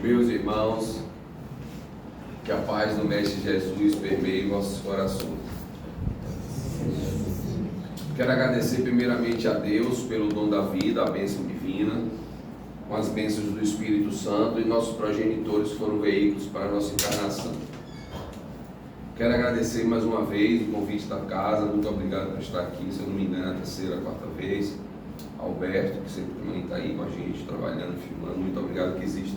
Meus irmãos, que a paz do Mestre Jesus permeie nossos corações. Quero agradecer primeiramente a Deus pelo dom da vida, a bênção divina, com as bênçãos do Espírito Santo, e nossos progenitores foram veículos para a nossa encarnação. Quero agradecer mais uma vez o convite da casa, muito obrigado por estar aqui, se eu não me engano, é a terceira, quarta vez. Alberto, que sempre também está aí com a gente, trabalhando, filmando, muito obrigado, que existe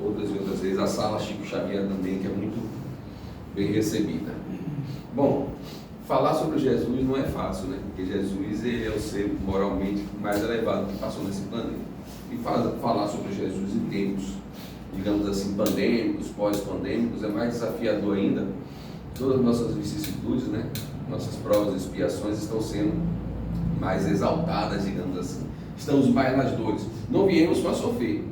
outras e outras vezes. A sala Chico Xavier também, que é muito bem recebida. Bom, falar sobre Jesus não é fácil, né? Porque Jesus, ele é o ser moralmente mais elevado que passou nesse planeta. E falar sobre Jesus em tempos, digamos assim, pandêmicos, pós-pandêmicos, é mais desafiador ainda. Todas as nossas vicissitudes, né? Nossas provas e expiações estão sendo mais exaltadas, digamos assim. Estamos mais nas dores. Não viemos para sofrer.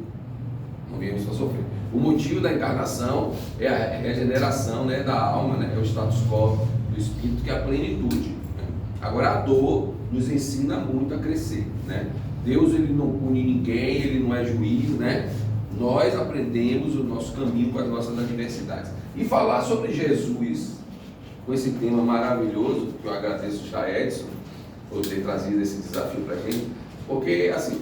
Não viemos para sofrer. O motivo da encarnação é a regeneração, né, da alma, né? É o status quo do espírito, que é a plenitude, né? Agora, a dor nos ensina muito a crescer, né? Deus, ele não pune ninguém, ele não é juiz, né? Nós aprendemos o nosso caminho com as nossas adversidades. E falar sobre Jesus, com esse tema maravilhoso, que eu agradeço já Edson por ter trazido esse desafio para a gente, porque, assim,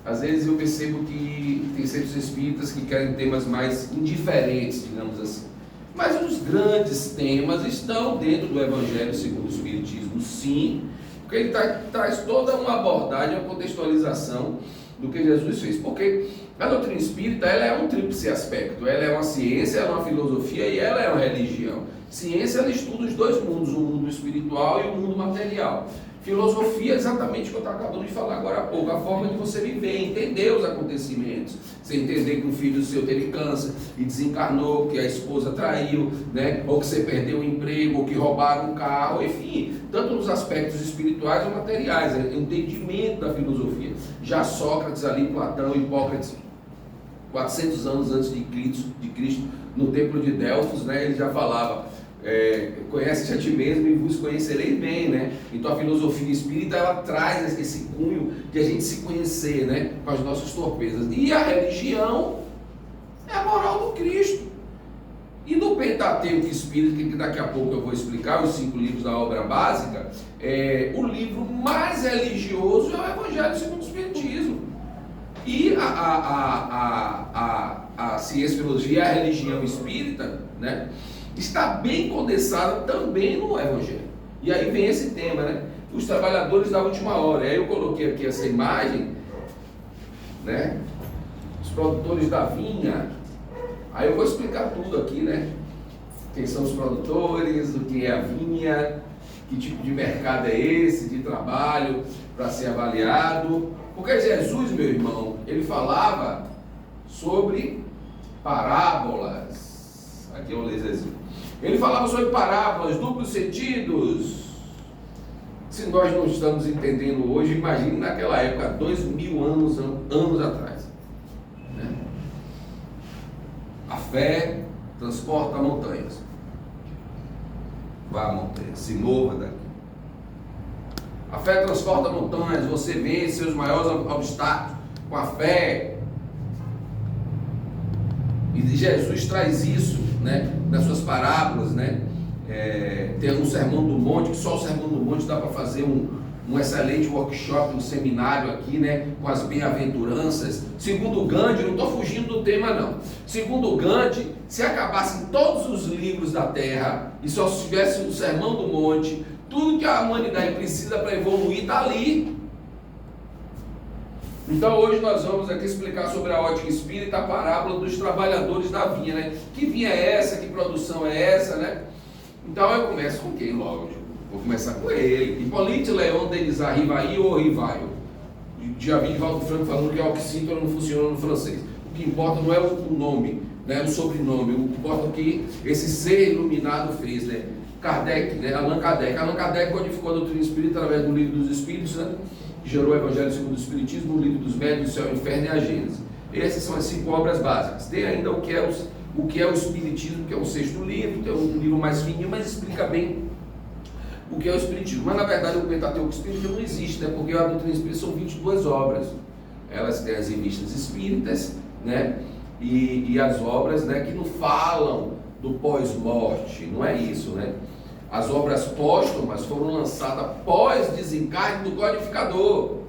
às vezes eu percebo que tem certos espíritas que querem temas mais indiferentes, digamos assim. Mas os grandes temas estão dentro do Evangelho segundo o Espiritismo, sim, porque ele traz toda uma abordagem, uma contextualização do que Jesus fez. Porque a doutrina espírita, ela é um tríplice aspecto. Ela é uma ciência, ela é uma filosofia e ela é uma religião. Ciência, ela estuda os dois mundos, o mundo espiritual e o mundo material. Filosofia é exatamente o que eu estava acabando de falar agora há pouco, a forma de você viver, entender os acontecimentos. Você entender que um filho seu teve câncer e desencarnou, que a esposa traiu, né? Ou que você perdeu o emprego, ou que roubaram um carro, enfim, tanto nos aspectos espirituais ou materiais, é o entendimento da filosofia. Já Sócrates ali, Platão, Hipócrates, 400 anos antes de Cristo, no templo de Delfos, né? Ele já falava: conhece-te a ti mesmo e vos conhecereis bem, né? Então a filosofia espírita, ela traz esse cunho de a gente se conhecer, né? Com as nossas torpezas. E a religião é a moral do Cristo. E no Pentateuco Espírita, que daqui a pouco eu vou explicar, os 5 livros da obra básica, o livro mais religioso é o Evangelho segundo o Espiritismo. E a ciência, a filosofia e a religião espírita, né, está bem condensada também no Evangelho. E aí vem esse tema, né? Os trabalhadores da última hora. E aí eu coloquei aqui essa imagem, né? Os produtores da vinha. Aí eu vou explicar tudo aqui, né? Quem são os produtores, o que é a vinha, que tipo de mercado é esse, de trabalho para ser avaliado. Porque Jesus, meu irmão, ele falava sobre parábolas. Aqui é um laserzinho. Ele falava sobre parábolas, duplos sentidos. Se nós não estamos entendendo hoje, imagine naquela época, 2000 anos atrás, né? A fé transporta montanhas. Vá à montanha, se mova daqui. A fé transporta montanhas, você vence seus maiores obstáculos com a fé. E Jesus traz isso, né, nas suas parábolas, né? Tem um sermão do monte, que só o sermão do monte dá para fazer um excelente workshop, um seminário aqui, né, com as bem-aventuranças. Segundo Gandhi, não estou fugindo do tema não, segundo Gandhi, se acabassem todos os livros da terra e só tivesse o sermão do monte, tudo que a humanidade precisa para evoluir está ali. Então hoje nós vamos aqui explicar sobre a ótica espírita, a parábola dos trabalhadores da vinha, né? Que vinha é essa, que produção é essa, né? Então eu começo com quem logo? Vou começar com ele. Hippolyte Léon Denis Rivail ou Rivail. Já vi Divaldo Franco falando que a oxítona não funciona no francês. O que importa não é o nome, né? O sobrenome. O que importa é o que esse ser iluminado fez, né? Kardec, né? Allan Kardec codificou a doutrina espírita através do Livro dos Espíritos, né? Que gerou o Evangelho segundo o Espiritismo, o Livro dos Médiuns, o Céu e o Inferno e a Gênese. Essas são as 5 obras básicas. Tem ainda o que é o Espiritismo, que é o 6º livro, que é um livro mais fininho, mas explica bem o que é o Espiritismo. Mas na verdade o Pentateuco Espírita não existe, né? Porque a doutrina espírita são 22 obras. Elas têm as revistas espíritas, né? e as obras, né, que não falam do pós-morte, não é isso, né? As obras póstumas foram lançadas após desencarne do codificador,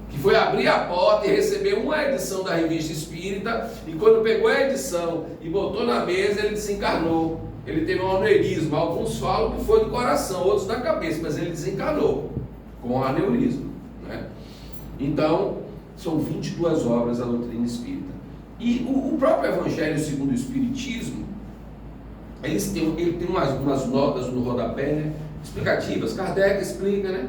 que foi abrir a porta e receber uma edição da Revista Espírita, e quando pegou a edição e botou na mesa, ele desencarnou. Ele teve um aneurisma. Alguns falam que foi do coração, outros da cabeça, mas ele desencarnou com um aneurisma, né? Então, são 22 obras da doutrina espírita. E o próprio Evangelho segundo o Espiritismo, ele tem umas notas no rodapé, né, explicativas. Kardec explica, né?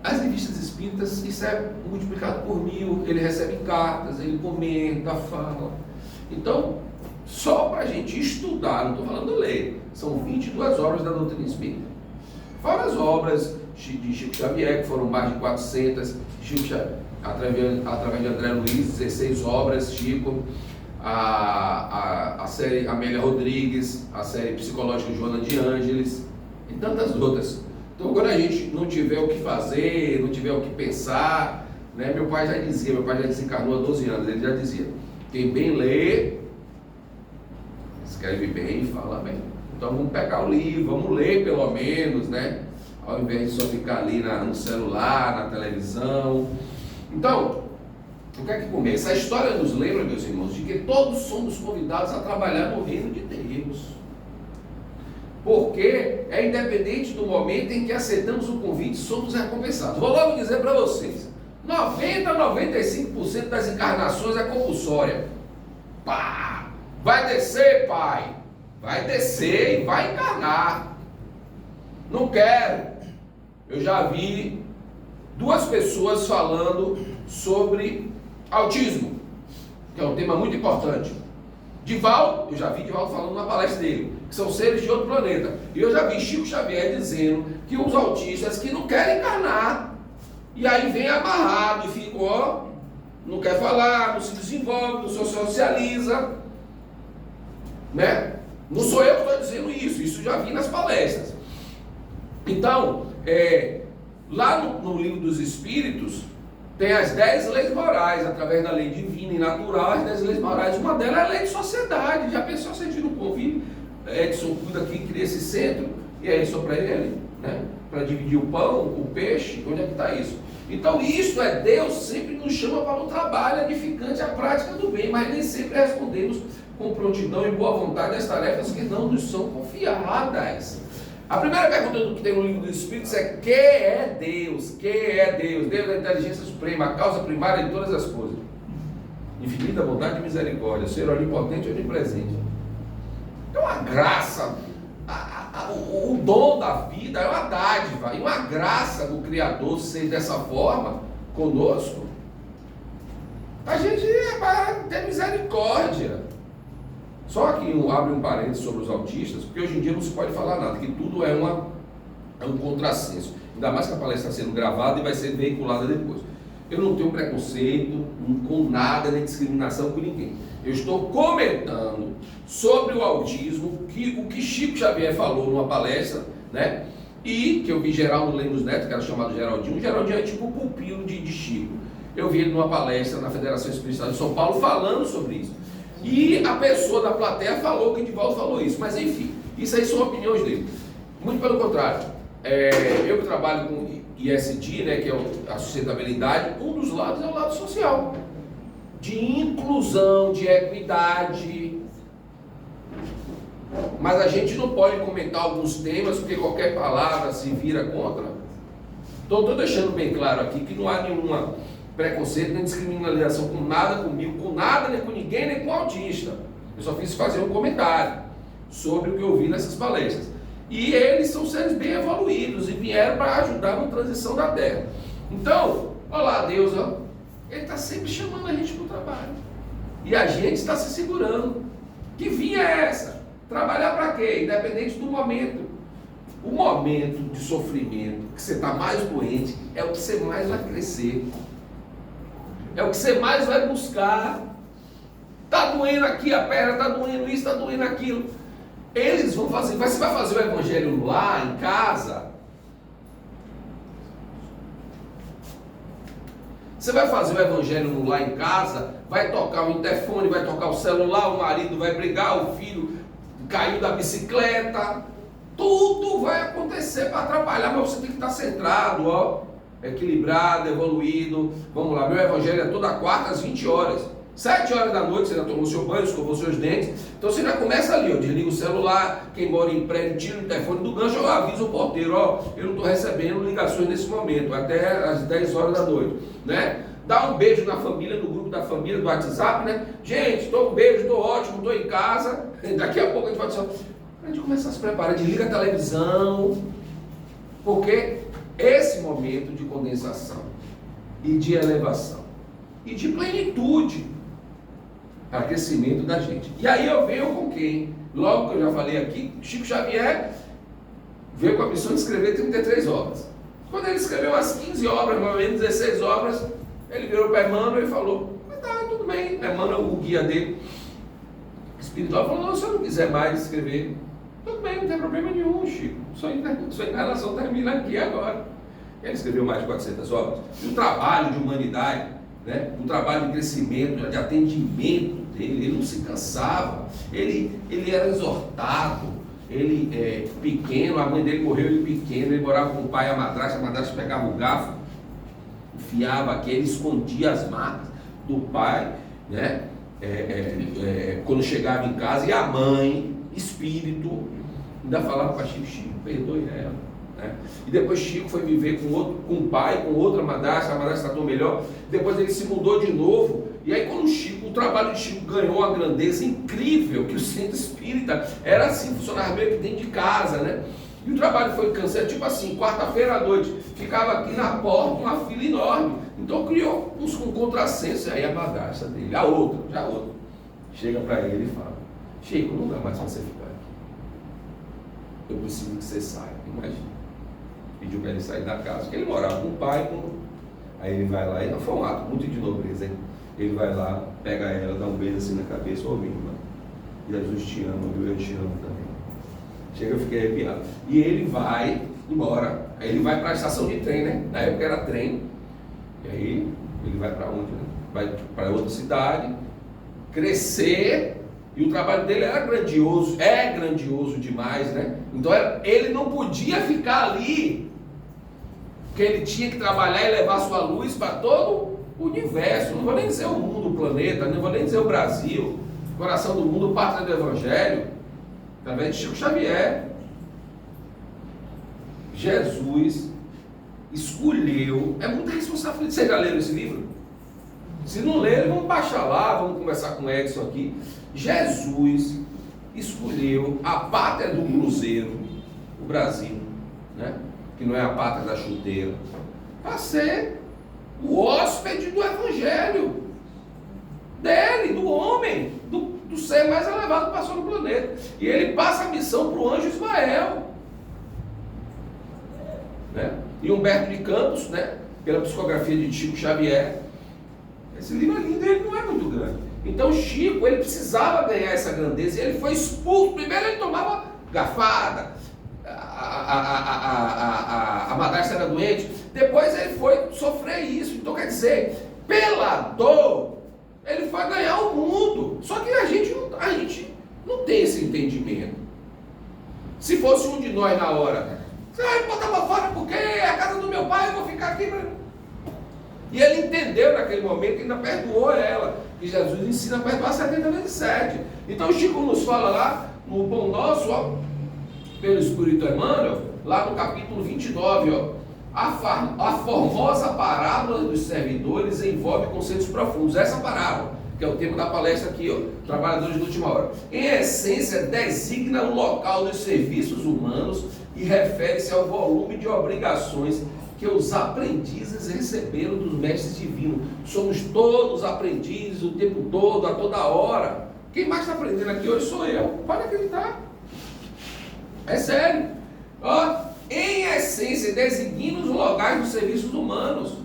As revistas espíritas, isso é multiplicado por 1000, ele recebe cartas, ele comenta, fala. Então, só para a gente estudar, não estou falando ler, são 22 obras da doutrina espírita. Fora as obras de Chico Xavier, que foram mais de 400, através de André Luiz, 16 obras, Chico, a série Amélia Rodrigues, a série psicológica Joana de Ângeles, e tantas outras. Então, quando a gente não tiver o que fazer, não tiver o que pensar, né, meu pai já desencarnou há 12 anos, ele já dizia, quem bem lê, escreve bem e fala bem. Então vamos pegar o livro, vamos ler pelo menos, né? Ao invés de só ficar ali no celular, na televisão. Então, o que é que começa? A história nos lembra, meus irmãos, de que todos somos convidados a trabalhar no reino de Deus. Porque é independente do momento em que aceitamos o convite, somos recompensados. Vou logo dizer para vocês, 90 a 95% das encarnações é compulsória. Pá! Vai descer, pai. Vai descer e vai encarnar. Não quero. Eu já vi 2 pessoas falando sobre autismo, que é um tema muito importante. Divaldo, eu já vi Divaldo falando na palestra dele, que são seres de outro planeta. E eu já vi Chico Xavier dizendo que os autistas que não querem encarnar, e aí vem amarrado e fica, ó, não quer falar, não se desenvolve, não se socializa, né? Não sou eu que estou dizendo isso já vi nas palestras. Então, lá no livro dos Espíritos, tem as 10 leis morais, através da lei divina e natural, as 10 leis morais. Uma delas é a lei de sociedade. Já pensou se a gente não convive? Edson cuida aqui, cria esse centro, e é isso para ele, né? Para dividir o pão, o peixe, onde é que está isso? Então isso é Deus sempre nos chama para um trabalho edificante, a prática do bem, mas nem sempre respondemos com prontidão e boa vontade às tarefas que não nos são confiadas. A primeira pergunta que tem no livro dos Espíritos é: que é Deus? Que é Deus? Deus é a inteligência suprema, a causa primária de todas as coisas. Infinita bondade e misericórdia, ser onipotente e onipresente. Então a graça, o dom da vida é uma dádiva, e uma graça do Criador ser dessa forma conosco. A gente é para ter misericórdia. Só que abre um parênteses sobre os autistas, porque hoje em dia não se pode falar nada, que tudo é um contrassenso. Ainda mais que a palestra está sendo gravada e vai ser veiculada depois. Eu não tenho preconceito com nada, nem discriminação com ninguém. Eu estou comentando sobre o autismo, o que Chico Xavier falou numa palestra, né? E que eu vi Geraldo Lemos Neto, que era chamado Geraldinho. O Geraldinho é tipo o pupilo de Chico. Eu vi ele numa palestra na Federação Espírita de São Paulo falando sobre isso. E a pessoa da plateia falou que Divaldo falou isso. Mas enfim, isso aí são opiniões dele. Muito pelo contrário. Eu que trabalho com ISD, né, que é a sustentabilidade, um dos lados é o lado social. De inclusão, de equidade. Mas a gente não pode comentar alguns temas, porque qualquer palavra se vira contra. Então estou deixando bem claro aqui que não há nenhuma preconceito, nem discriminação com nada comigo, com nada, nem com ninguém, nem com o autista. Eu só fiz fazer um comentário sobre o que eu vi nessas palestras. E eles são seres bem evoluídos e vieram para ajudar na transição da Terra. Então, olha lá, Deus, ó, Ele está sempre chamando a gente para o trabalho. E a gente está se segurando. Que vinha é essa? Trabalhar para quê? Independente do momento. O momento de sofrimento, que você está mais doente, é o que você mais vai crescer. É o que você mais vai buscar. Está doendo aqui a perna, está doendo isso, está doendo aquilo. Eles vão fazer. Você vai fazer o evangelho lá, em casa? Você vai fazer o evangelho lá em casa, vai tocar o interfone, vai tocar o celular, o marido vai brigar, o filho caiu da bicicleta, tudo vai acontecer para atrapalhar, mas você tem que estar centrado, ó, equilibrado, evoluído. Vamos lá, meu evangelho é toda quarta às 20 horas, 7 horas da noite, você já tomou seu banho, escovou seus dentes, então você já começa ali, ó, desliga o celular, quem mora em prédio, tira o interfone do gancho, eu aviso o porteiro, ó, eu não estou recebendo ligações nesse momento, até às 10 horas da noite, né? Dá um beijo na família, no grupo da família, do WhatsApp, né? Gente, estou um beijo, estou ótimo, estou em casa, daqui a pouco a gente vai dizer, a gente começa a se preparar, desliga a televisão, porque esse momento de condensação e de elevação e de plenitude para crescimento da gente. E aí eu venho com quem? Logo que eu já falei aqui, Chico Xavier veio com a missão de escrever 33 obras. Quando ele escreveu umas 15 obras, mais ou menos 16 obras, ele virou para Emmanuel e falou, mas tá, tudo bem. Emmanuel, o guia dele, espiritual, falou, não, se eu não quiser mais escrever, tudo bem, não tem problema nenhum, Chico. Sua encarnação termina aqui agora. Ele escreveu mais de 400 obras. E o trabalho de humanidade, né? O trabalho de crescimento, de atendimento dele, ele não se cansava. Ele era exortado. Ele, pequeno, a mãe dele morreu, ele pequeno, ele morava com o pai e a madrasta pegava o garfo, enfiava aqui, ele escondia as marcas do pai, né? Quando chegava em casa, e a mãe, espírito, ainda falava para Chico, perdoe ela, né? E depois Chico foi viver com o pai, com outra madrasta, a madrasta tratou melhor, depois ele se mudou de novo, e aí quando o trabalho de Chico ganhou uma grandeza incrível, que o centro espírita era assim, funcionava meio que dentro de casa, né? E o trabalho foi cancelado, tipo assim, quarta-feira à noite, ficava aqui na porta uma fila enorme, então criou um contrassenso, aí a madrasta dele, a outra, chega para ele e fala, Chico, não dá mais para você ficar aqui, eu preciso que você saia, imagina. Pediu para ele sair da casa, porque ele morava com o pai, aí ele vai lá, e não foi um ato muito de nobreza, hein? Ele vai lá, pega ela, dá um beijo assim na cabeça, ô minha irmã, Jesus te ama, eu te amo também. Chega, eu fiquei arrepiado. E ele vai embora, aí ele vai para a estação de trem, né? Na época era trem, e aí ele vai para onde? Né? Vai para outra cidade, crescer. E o trabalho dele era grandioso, é grandioso demais, né? Então ele não podia ficar ali, porque ele tinha que trabalhar e levar sua luz para todo o universo. Não vou nem dizer o mundo, o planeta, não vou nem dizer o Brasil, coração do mundo, pátria do Evangelho, através de Chico Xavier. Jesus escolheu, é muita responsabilidade. Vocês já leram esse livro? Se não lerem, vamos baixar lá, vamos conversar com o Edson aqui. Jesus escolheu a pátria do cruzeiro, o Brasil, né? Que não é a pátria da chuteira, para ser o hóspede do Evangelho dele, do homem, do ser mais elevado que passou no planeta. E ele passa a missão para o anjo Ismael, né? E Humberto de Campos, né? Pela psicografia de Chico Xavier. Esse livro lindo, ele não é muito grande. Então Chico, ele precisava ganhar essa grandeza, e ele foi expulso. Primeiro ele tomava garfada, a madrasta era doente, depois ele foi sofrer isso. Então quer dizer, pela dor, ele foi ganhar o mundo. Só que a gente não tem esse entendimento. Se fosse um de nós na hora, você vai botar pra fora porque é a casa do meu pai, eu vou ficar aqui. E ele entendeu naquele momento e ainda perdoou ela. E Jesus ensina a perdoar 70 vezes 7. Então Chico nos fala lá no Pão Nosso, ó, pelo Espírito Emmanuel, lá no capítulo 29, ó, a formosa parábola dos servidores envolve conceitos profundos. Essa parábola, que é o tema da palestra aqui, ó, Trabalhadores da Última Hora, em essência designa o local dos serviços humanos e refere-se ao volume de obrigações que os aprendizes receberam dos mestres divinos. Somos todos aprendizes o tempo todo, a toda hora. Quem mais está aprendendo aqui hoje sou eu. Pode acreditar. É sério. Ó, em essência, designa os locais dos serviços humanos.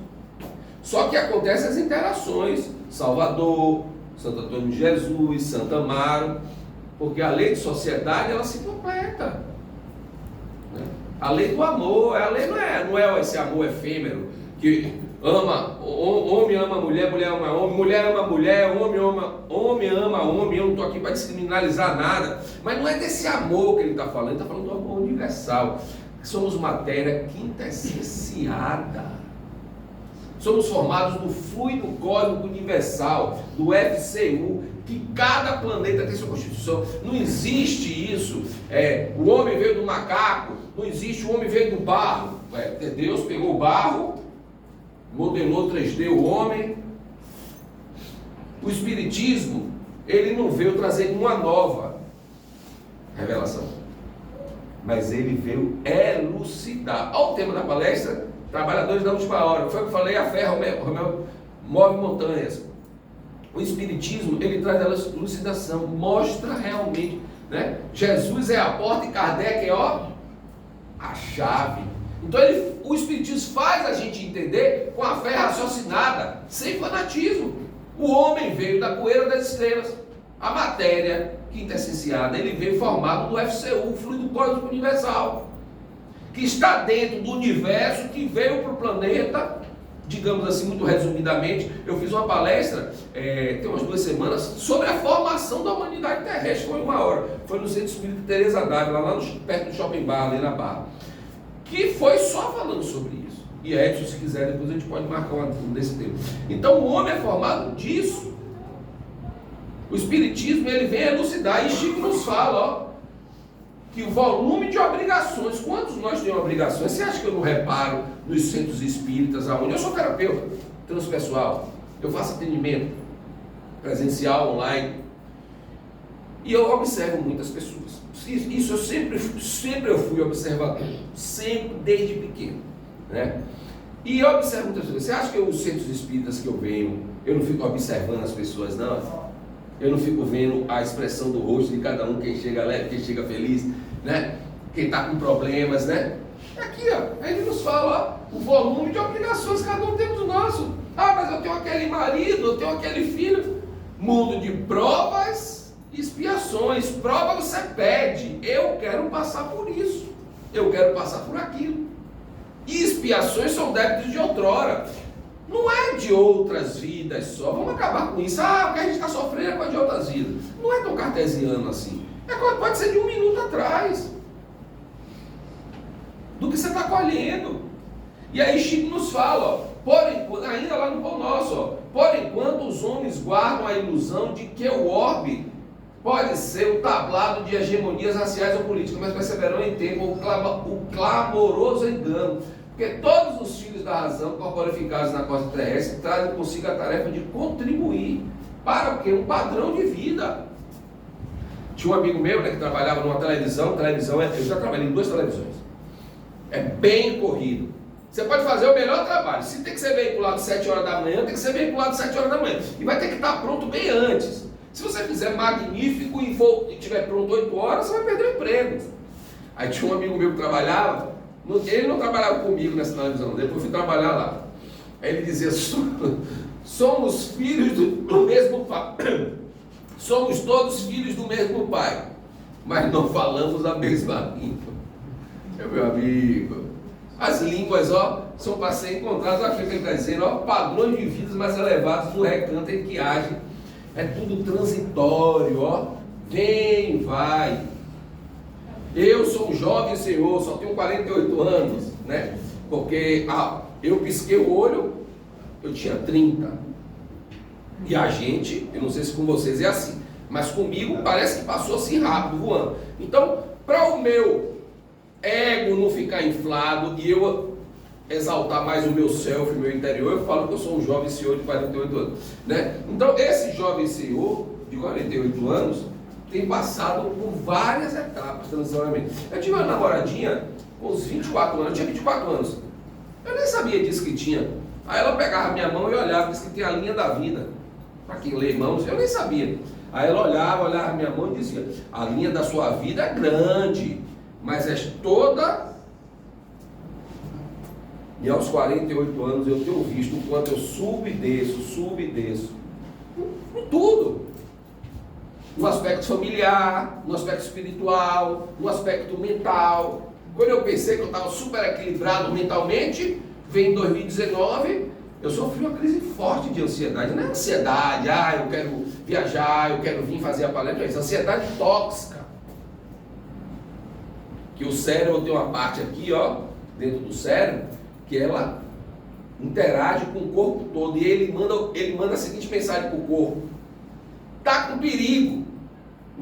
Só que acontecem as interações. Salvador, Santo Antônio de Jesus, Santo Amaro. Porque a lei de sociedade, ela se completa. A lei do amor, a lei não é esse amor efêmero, que Homem ama mulher, mulher ama homem, mulher ama mulher, homem ama homem. Eu não estou aqui para descriminalizar nada, mas não é desse amor que ele está falando, ele está falando do amor universal. Somos matéria quintessenciada. Somos formados do fluido cósmico universal, do FCU, que cada planeta tem sua constituição. Não existe isso. O homem veio do macaco, não existe o homem veio do barro. Deus pegou o barro, modelou 3D o homem. O Espiritismo, ele não veio trazer uma nova revelação, mas ele veio elucidar. Olha o tema da palestra: trabalhadores da última hora. Foi o que eu falei, a fé move montanhas. O Espiritismo, ele traz a elucidação, mostra realmente, né? Jesus é a porta e Kardec é a chave. Então o Espiritismo faz a gente entender com a fé raciocinada, sem fanatismo. O homem veio da poeira das estrelas. A matéria quintessenciada, ele veio formado do FCU, fluido cósmico universal, que está dentro do universo, que veio para o planeta, digamos assim, muito resumidamente. Eu fiz uma palestra, tem umas 2 semanas, sobre a formação da humanidade terrestre, foi 1 hora, foi no Centro Espírita Teresa d'Ávila, lá perto do Shopping Bar, ali na Barra, que foi só falando sobre isso. E Edson, se quiser, depois a gente pode marcar um desse tempo. Então o homem é formado disso. O Espiritismo, ele vem elucidar, e Chico nos fala, que o volume de obrigações, quantos nós temos obrigações? Você acha que eu não reparo nos centros espíritas, aonde eu sou terapeuta transpessoal, eu faço atendimento presencial, online, e eu observo muitas pessoas. Isso eu sempre eu fui observador, sempre, desde pequeno, né? E eu observo muitas pessoas. Você acha que os centros espíritas que eu venho, eu não fico observando as pessoas, não? Eu não fico vendo a expressão do rosto de cada um, quem chega leve, quem chega feliz, né? Quem está com problemas, né? Aqui, ele nos fala, o volume de obrigações, cada um temos o nosso. Mas eu tenho aquele marido, eu tenho aquele filho. Mundo de provas e expiações. Prova você pede, eu quero passar por isso, eu quero passar por aquilo. E expiações são débitos de outrora. Não é de outras vidas só. Vamos acabar com isso. O que a gente está sofrendo é coisa de outras vidas. Não é tão cartesiano assim. Pode ser de 1 minuto atrás, do que você está colhendo. E aí Chico nos fala, ainda lá no Pão Nosso, por enquanto os homens guardam a ilusão de que o orbe pode ser o tablado de hegemonias raciais ou políticas, mas perceberão em tempo o clamoroso engano. Porque todos os filhos da razão, corporificados na costa terrestre, trazem consigo a tarefa de contribuir para o quê? Um padrão de vida. Tinha um amigo meu, né, que trabalhava numa televisão, eu já trabalhei em 2 televisões. É bem corrido. Você pode fazer o melhor trabalho. Se tem que ser veiculado às 7 horas da manhã, tem que ser veiculado às 7 horas da manhã. E vai ter que estar pronto bem antes. Se você fizer magnífico e estiver pronto 8 horas, você vai perder o emprego. Aí tinha um amigo meu que trabalhava, ele não trabalhava comigo nessa televisão, depois eu fui trabalhar lá. Aí ele dizia, somos filhos do mesmo pai, somos todos filhos do mesmo pai, mas não falamos a mesma língua. Meu amigo, as línguas, são para ser encontradas. Aqui que ele está dizendo, padrões de vidas mais elevados no recanto em que agem. É tudo transitório, vem, vai. Eu sou um jovem senhor, só tenho 48 anos, né? Porque eu pisquei o olho, eu tinha 30. E a gente, eu não sei se com vocês é assim, mas comigo parece que passou assim rápido, voando. Então, para o meu ego não ficar inflado e eu exaltar mais o meu self, o meu interior, eu falo que eu sou um jovem senhor de 48 anos, né? Então, esse jovem senhor de 48 anos tem passado por várias etapas transitoriamente. Eu tive uma namoradinha com uns 24 anos, eu tinha 24 anos. Eu nem sabia disso que tinha. Aí ela pegava a minha mão e olhava, disse que tem a linha da vida. Para quem lê mãos, eu nem sabia. Aí ela olhava a minha mão e dizia, a linha da sua vida é grande, mas é toda... E aos 48 anos eu tenho visto o quanto eu subo e desço. Em tudo. No aspecto familiar, no aspecto espiritual, no aspecto mental. Quando eu pensei que eu estava super equilibrado mentalmente, veio em 2019, Eu sofri uma crise forte de ansiedade. Não é ansiedade, eu quero viajar, eu quero vir fazer a palestra. É ansiedade tóxica. Que o cérebro tem uma parte aqui, ó, dentro do cérebro, que ela interage com o corpo todo. E ele manda a seguinte mensagem para o corpo: tá com perigo.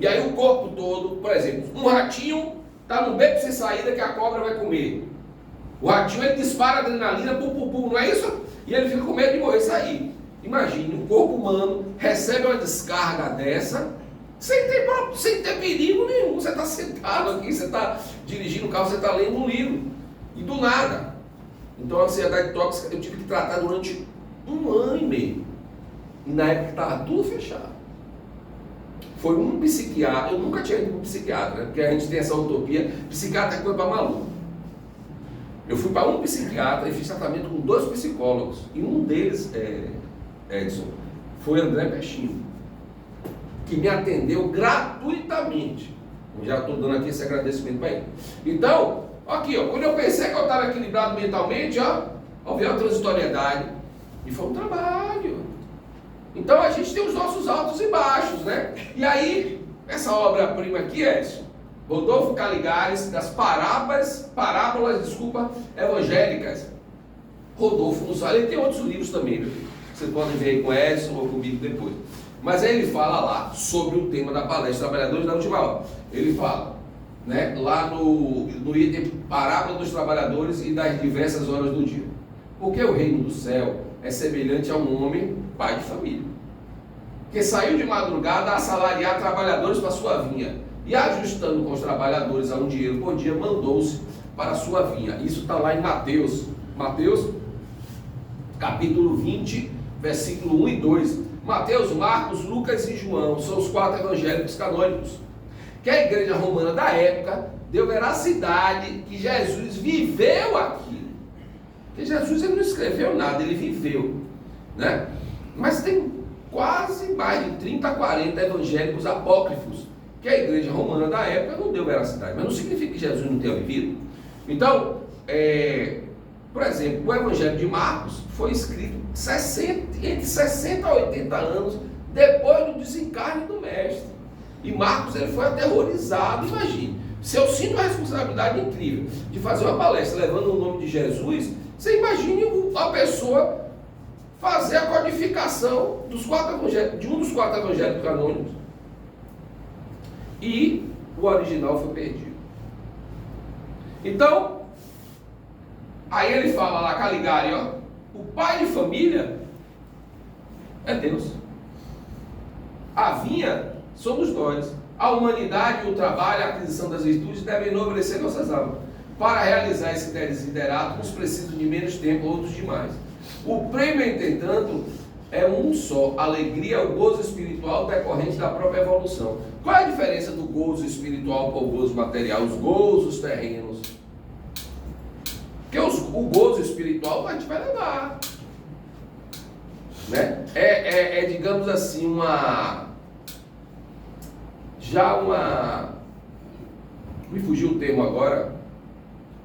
E aí o corpo todo, por exemplo, um ratinho tá no beco sem saída que a cobra vai comer. O ratinho, ele dispara adrenalina, não é isso? E ele fica com medo de morrer e sair. Imagine, o corpo humano recebe uma descarga dessa, sem ter perigo nenhum. Você está sentado aqui, você está dirigindo o carro, você está lendo um livro. E do nada. Então a ansiedade tóxica eu tive que tratar durante 1 ano e meio. E na época estava tudo fechado. Foi um psiquiatra, eu nunca tinha ido para um psiquiatra, né? Porque a gente tem essa utopia, psiquiatra é coisa para maluco. Eu fui para um psiquiatra e fiz tratamento com 2 psicólogos. E um deles, Edson, foi André Pechinho, que me atendeu gratuitamente. Eu já estou dando aqui esse agradecimento para ele. Então, aqui, ó, quando eu pensei que eu estava equilibrado mentalmente, ó, veio a transitoriedade. E foi um trabalho. Então a gente tem os nossos altos e baixos, né? E aí, essa obra-prima aqui, Edson, Rodolfo Caligares, das parábolas evangélicas. Rodolfo nos fala, ele tem outros livros também, viu? Vocês podem ver aí com Edson ou comigo depois. Mas aí ele fala lá sobre o tema da palestra Trabalhadores da Última Hora. Ele fala, né, lá no item Parábola dos Trabalhadores e das diversas horas do dia. Porque o reino do céu é semelhante a um homem, pai de família, que saiu de madrugada a assalariar trabalhadores para sua vinha, e ajustando com os trabalhadores a um dinheiro por dia, mandou-se para a sua vinha. Isso está lá em Mateus, capítulo 20, versículo 1 e 2. Mateus, Marcos, Lucas e João são os 4 evangélicos canônicos, que a igreja romana da época deu veracidade que Jesus viveu aquilo. Porque Jesus, ele não escreveu nada, ele viveu, né? Mas tem quase mais de 30 a 40 evangélicos apócrifos que a igreja romana da época não deu veracidade. Mas não significa que Jesus não tenha vivido. Então, por exemplo, o evangelho de Marcos foi escrito entre 60 a 80 anos depois do desencarne do mestre. E Marcos, ele foi aterrorizado. Imagine, se eu sinto uma responsabilidade incrível de fazer uma palestra levando o nome de Jesus, você imagine a pessoa fazer a codificação de um dos 4 evangélicos canônicos. E o original foi perdido. Então, aí ele fala lá, Caligari, ó, o pai de família é Deus. A vinha somos nós. A humanidade, o trabalho, a aquisição das virtudes devem enobrecer nossas almas. Para realizar esse desiderato, uns precisam de menos tempo, outros de mais. O prêmio, entretanto, é um só: alegria, o gozo espiritual decorrente da própria evolução. Qual é a diferença do gozo espiritual para o gozo material, os gozos terrenos? Porque o gozo espiritual a gente vai levar, né? Digamos assim, me fugiu o termo agora,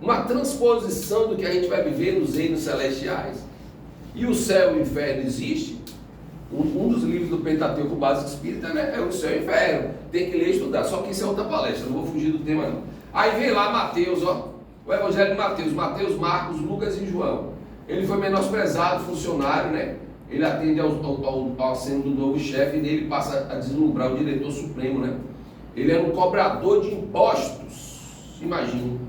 uma transposição do que a gente vai viver nos reinos celestiais. E o céu e o inferno existe. Um dos livros do Pentateuco Básico Espírita, né, é o céu e o inferno. Tem que ler e estudar, só que isso é outra palestra, não vou fugir do tema não. Aí vem lá Mateus, ó, o evangelho de Mateus, Marcos, Lucas e João. Ele foi menosprezado, funcionário, né? Ele atende ao aceno do novo chefe e nele passa a deslumbrar o diretor supremo, né? Ele era um cobrador de impostos. Imagina.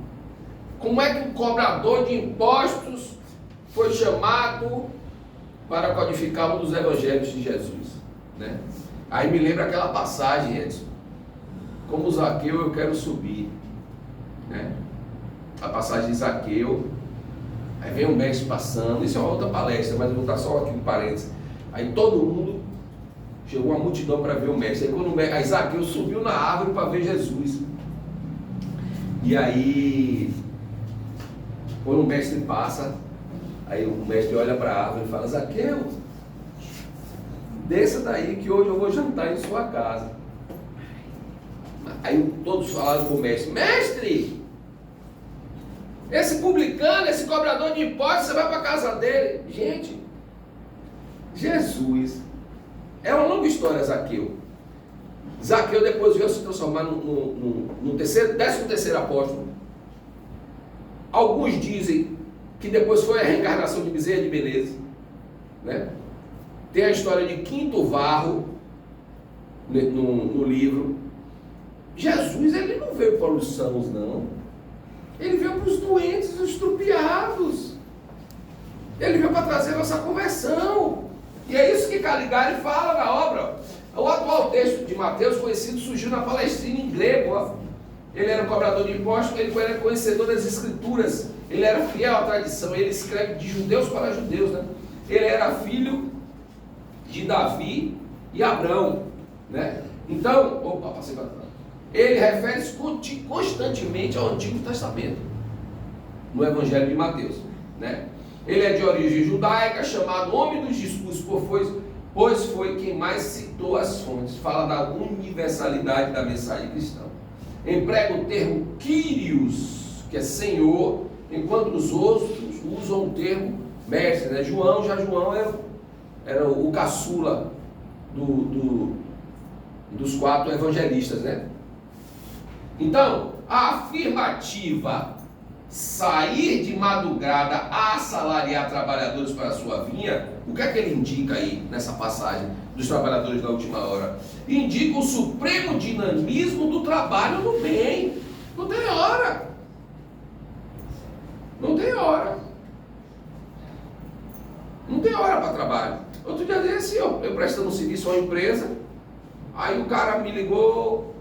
Como é que um cobrador de impostos foi chamado para codificar um dos evangelhos de Jesus, né? Aí me lembra aquela passagem, Edson, como Zaqueu eu quero subir, né? A passagem de Zaqueu, aí vem um mestre passando, isso é uma outra palestra, mas eu vou estar só aqui em parênteses. Aí todo mundo, chegou uma multidão para ver o mestre, aí Zaqueu subiu na árvore para ver Jesus. E aí, quando o mestre passa, aí o mestre olha para a árvore e fala: Zaqueu, desça daí que hoje eu vou jantar em sua casa. Aí todos falaram para o mestre: mestre, esse publicano, esse cobrador de impostos, você vai para a casa dele. Gente, Jesus. É uma longa história, Zaqueu. Zaqueu depois veio se transformar no terceiro, 13º apóstolo. Alguns dizem que depois foi a reencarnação de Bezerra de Menezes, né? Tem a história de Quinto Varro no livro. Jesus, ele não veio para os sãos, não. Ele veio para os doentes, os estrupiados. Ele veio para trazer nossa conversão. E é isso que Caligari fala na obra. O atual texto de Mateus, conhecido, surgiu na Palestina em grego. Ó. Ele era cobrador de impostos, ele era conhecedor das escrituras, ele era fiel à tradição, ele escreve de judeus para judeus, né? Ele era filho de Davi e Abrão, né? Então, passei para trás. Ele refere-se constantemente ao Antigo Testamento, no Evangelho de Mateus, né? Ele é de origem judaica, chamado homem dos discursos, pois foi quem mais citou as fontes. Fala da universalidade da mensagem cristã. Emprega o termo Kyrios, que é Senhor, enquanto os outros usam o termo mestre, né? João era o caçula dos 4 evangelistas, né? Então, a afirmativa sair de madrugada a assalariar trabalhadores para a sua vinha, o que é que ele indica aí nessa passagem dos trabalhadores da última hora? Indica o supremo dinamismo do trabalho no bem. Não tem hora. Não tem hora. Não tem hora para trabalho. Outro dia desse, eu prestando um serviço a uma empresa, aí o cara me ligou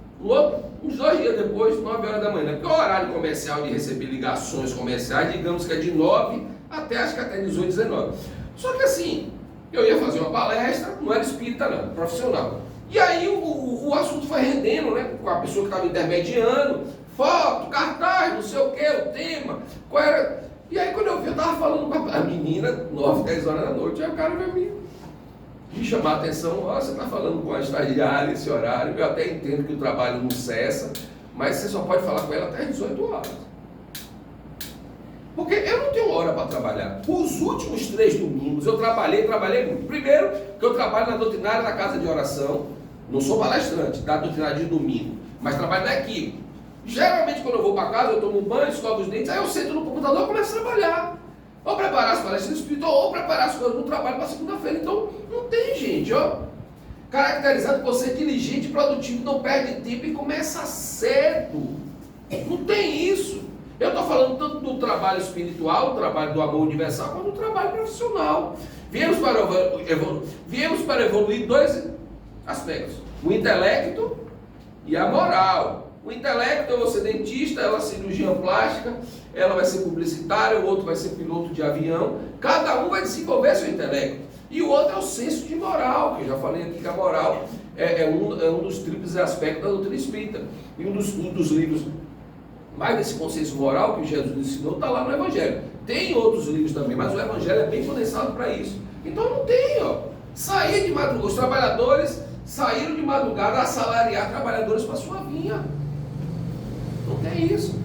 uns 2 dias depois, 9 horas da manhã, porque o horário comercial de receber ligações comerciais, digamos que é de 9 até, acho que até 18, 19. Só que assim, eu ia fazer uma palestra, não era espírita não, profissional. E aí o assunto foi rendendo, né, com a pessoa que estava intermediando, foto, cartaz, não sei o que, o tema, qual era. E aí quando eu vi, eu estava falando com a menina, 9, 10 horas da noite, aí o cara veio me chamar a atenção, você está falando com a estagiária esse horário, eu até entendo que o trabalho não cessa, mas você só pode falar com ela até 18 horas. Porque eu não tenho hora para trabalhar. Os últimos 3 domingos eu trabalhei muito. Primeiro, que eu trabalho na doutrinária da casa de oração, não sou palestrante da doutrinária de domingo, mas trabalho na equipe. Geralmente quando eu vou para casa, eu tomo banho, escovo os dentes, aí eu sento no computador e começo a trabalhar. Ou preparar as palestras espirituais, ou preparar as coisas no trabalho para segunda-feira. Então, não tem, gente, ó. Caracterizado por ser diligente, produtivo, não perde tempo e começa cedo. Não tem isso. Eu estou falando tanto do trabalho espiritual, do trabalho do amor universal, quanto do trabalho profissional. Viemos para evoluir 2 aspectos: o intelecto e a moral. O intelecto, eu vou ser dentista, ela é cirurgiã plástica, ela vai ser publicitária, o outro vai ser piloto de avião. Cada um vai desenvolver seu intelecto. E o outro é o senso de moral, que eu já falei aqui que a moral é um dos tríplices aspectos da doutrina espírita. E um dos livros mais desse consenso moral que Jesus ensinou está lá no Evangelho. Tem outros livros também, mas o Evangelho é bem condensado para isso. Então não tem, ó. Sair de madrugada, os trabalhadores saíram de madrugada a assalariar trabalhadores para sua vinha. Não tem isso.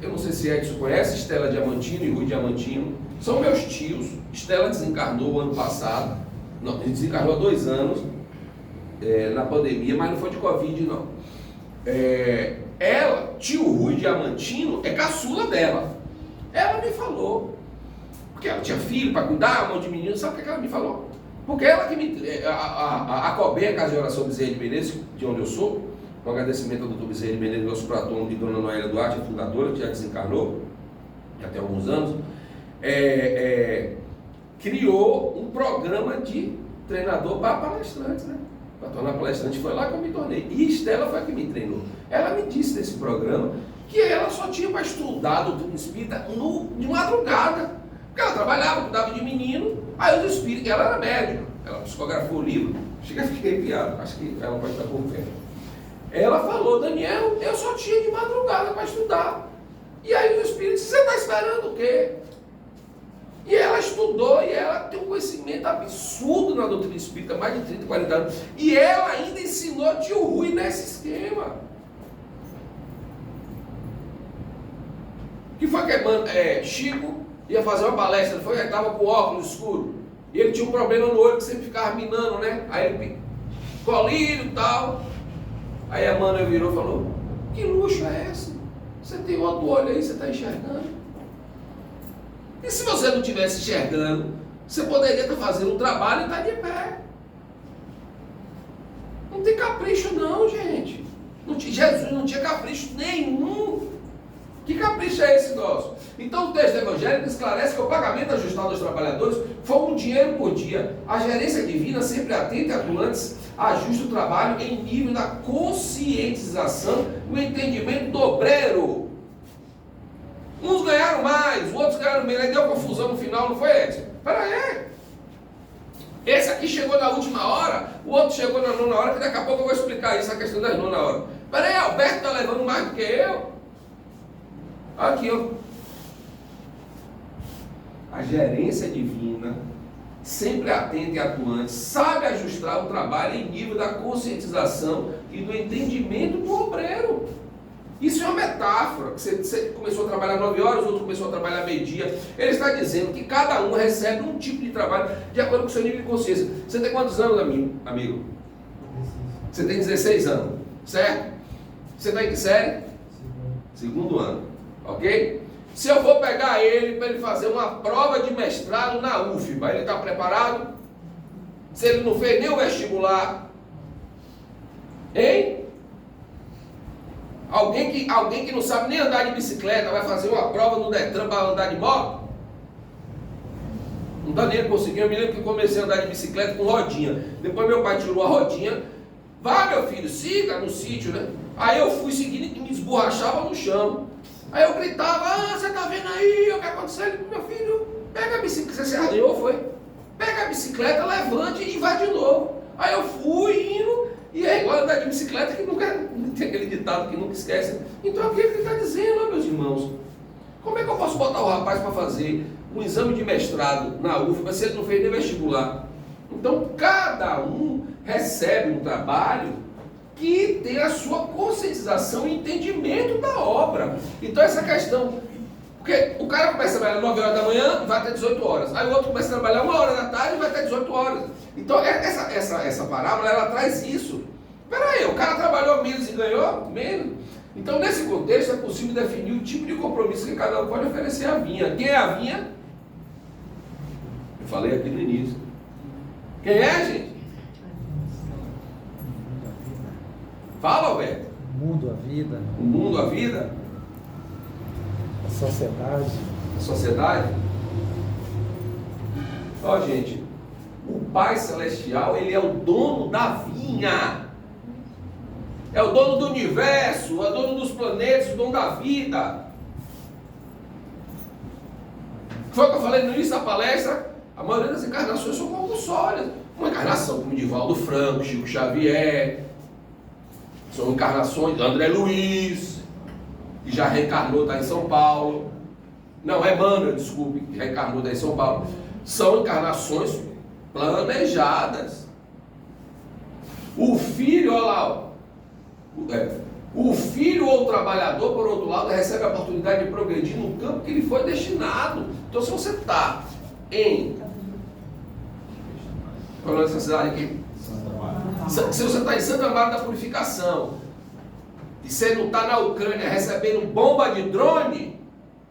Eu não sei se Edson conhece Estela Diamantino e Rui Diamantino. São meus tios. Estela desencarnou ano passado. Não, desencarnou há 2 anos na pandemia, mas não foi de Covid, não. Tio Rui Diamantino, é caçula dela. Ela me falou. Porque ela tinha filho para cuidar, um monte de menino. Sabe o que ela me falou? Porque ela que a COBE, a Casa de Oração Bezerra de Menezes, de onde eu sou, com agradecimento ao Dr. Bezerra de Menezes, nosso patrono, de Dona Noélia Duarte, a fundadora, que já desencarnou, já tem alguns anos, criou um programa de treinador para palestrantes, né? Para tornar palestrante, foi lá que eu me tornei. E Estela foi a que me treinou. Ela me disse nesse programa que ela só tinha para estudar a doutrina espírita de madrugada. Porque ela trabalhava, cuidava de menino, aí os espíritos, ela era médica, ela psicografou o livro, chega a ficar arrepiado, acho que ela pode estar com fé. Ela falou: Daniel, eu só tinha de madrugada para estudar. E aí os espíritos, você está esperando o quê? E ela estudou, e ela tem um conhecimento absurdo na doutrina espírita, mais de 30, 40 anos. E ela ainda ensinou tio Rui nesse esquema. Que foi que Chico ia fazer uma palestra, ele estava com óculos escuro. E ele tinha um problema no olho que sempre ficava minando, né? Aí ele, colírio e tal. Aí a mana virou e falou: que luxo é esse? Você tem outro olho aí, você está enxergando. E se você não estivesse enxergando, você poderia estar fazendo um trabalho e estar de pé. Não tem capricho não, gente. Jesus não tinha capricho nenhum. Que capricho é esse nosso? Então o texto evangélico esclarece que o pagamento ajustado aos trabalhadores foi um dinheiro por dia. A gerência divina, sempre atenta e atuante, ajusta o trabalho em nível da conscientização e o entendimento do obreiro. Uns ganharam mais, outros ganharam menos. Aí deu confusão no final, não foi, Edson? Espera aí. Esse aqui chegou na última hora, o outro chegou na nona hora, que daqui a pouco eu vou explicar isso, a questão das nona hora. Espera aí, Alberto está levando mais do que eu. Aqui, ó. A gerência divina, sempre atenta e atuante, sabe ajustar o trabalho em nível da conscientização e do entendimento do obreiro. Isso é uma metáfora. Você começou a trabalhar 9 horas, o outro começou a trabalhar meio-dia. Ele está dizendo que cada um recebe um tipo de trabalho de acordo com o seu nível de consciência. Você tem quantos anos, amigo? Você tem 16 anos, certo? Você está em que série? Segundo ano, ok? Se eu vou pegar ele para ele fazer uma prova de mestrado na UFBA, ele está preparado? Se ele não fez nem o vestibular, hein? Alguém que não sabe nem andar de bicicleta vai fazer uma prova no Detran para andar de moto? Não está nem conseguindo. Eu me lembro que comecei a andar de bicicleta com rodinha. Depois meu pai tirou a rodinha. Vai, meu filho, siga no sítio, né? Aí eu fui seguindo e me esborrachava no chão. Aí eu gritava: você tá vendo aí o que aconteceu? Ele, meu filho, pega a bicicleta. Você arranhou, foi? Pega a bicicleta, levante e vai de novo. Aí eu fui indo. E é igual andar de bicicleta, que nunca tem aquele ditado que nunca esquece. Então aqui ele está dizendo, meus irmãos, como é que eu posso botar o rapaz para fazer um exame de mestrado na UFBA se ele não fez nem vestibular? Então cada um recebe um trabalho que tem a sua conscientização e entendimento da obra. Então essa questão, porque o cara começa a trabalhar 9 horas da manhã e vai até 18 horas. Aí o outro começa a trabalhar 1 hora da tarde e vai até 18 horas. Então essa parábola, ela traz isso. Espera aí, o cara trabalhou menos e ganhou menos. Então nesse contexto é possível definir o tipo de compromisso que cada um pode oferecer à vinha. Quem é a vinha? Eu falei aqui no início. Quem é, gente? Fala, Alberto. O mundo, a vida. O mundo, a vida. A sociedade. A sociedade. Ó, gente, o Pai Celestial, ele é o dono da vinha. É o dono do universo, é o dono dos planetas, o dono da vida. Foi o que eu falei no início da palestra. A maioria das encarnações são compulsórias. Uma encarnação como Divaldo Franco, Chico Xavier. São encarnações de André Luiz, que já reencarnou, está em São Paulo. Não, é Emmanuel, desculpe, que reencarnou, está em São Paulo. São encarnações planejadas. O filho, olha lá, o filho ou o trabalhador, por outro lado, recebe a oportunidade de progredir no campo que lhe foi destinado. Então, se você está em... Qual é essa cidade aqui? Se você está em Santa Maria da Purificação e você não está na Ucrânia recebendo bomba de drone,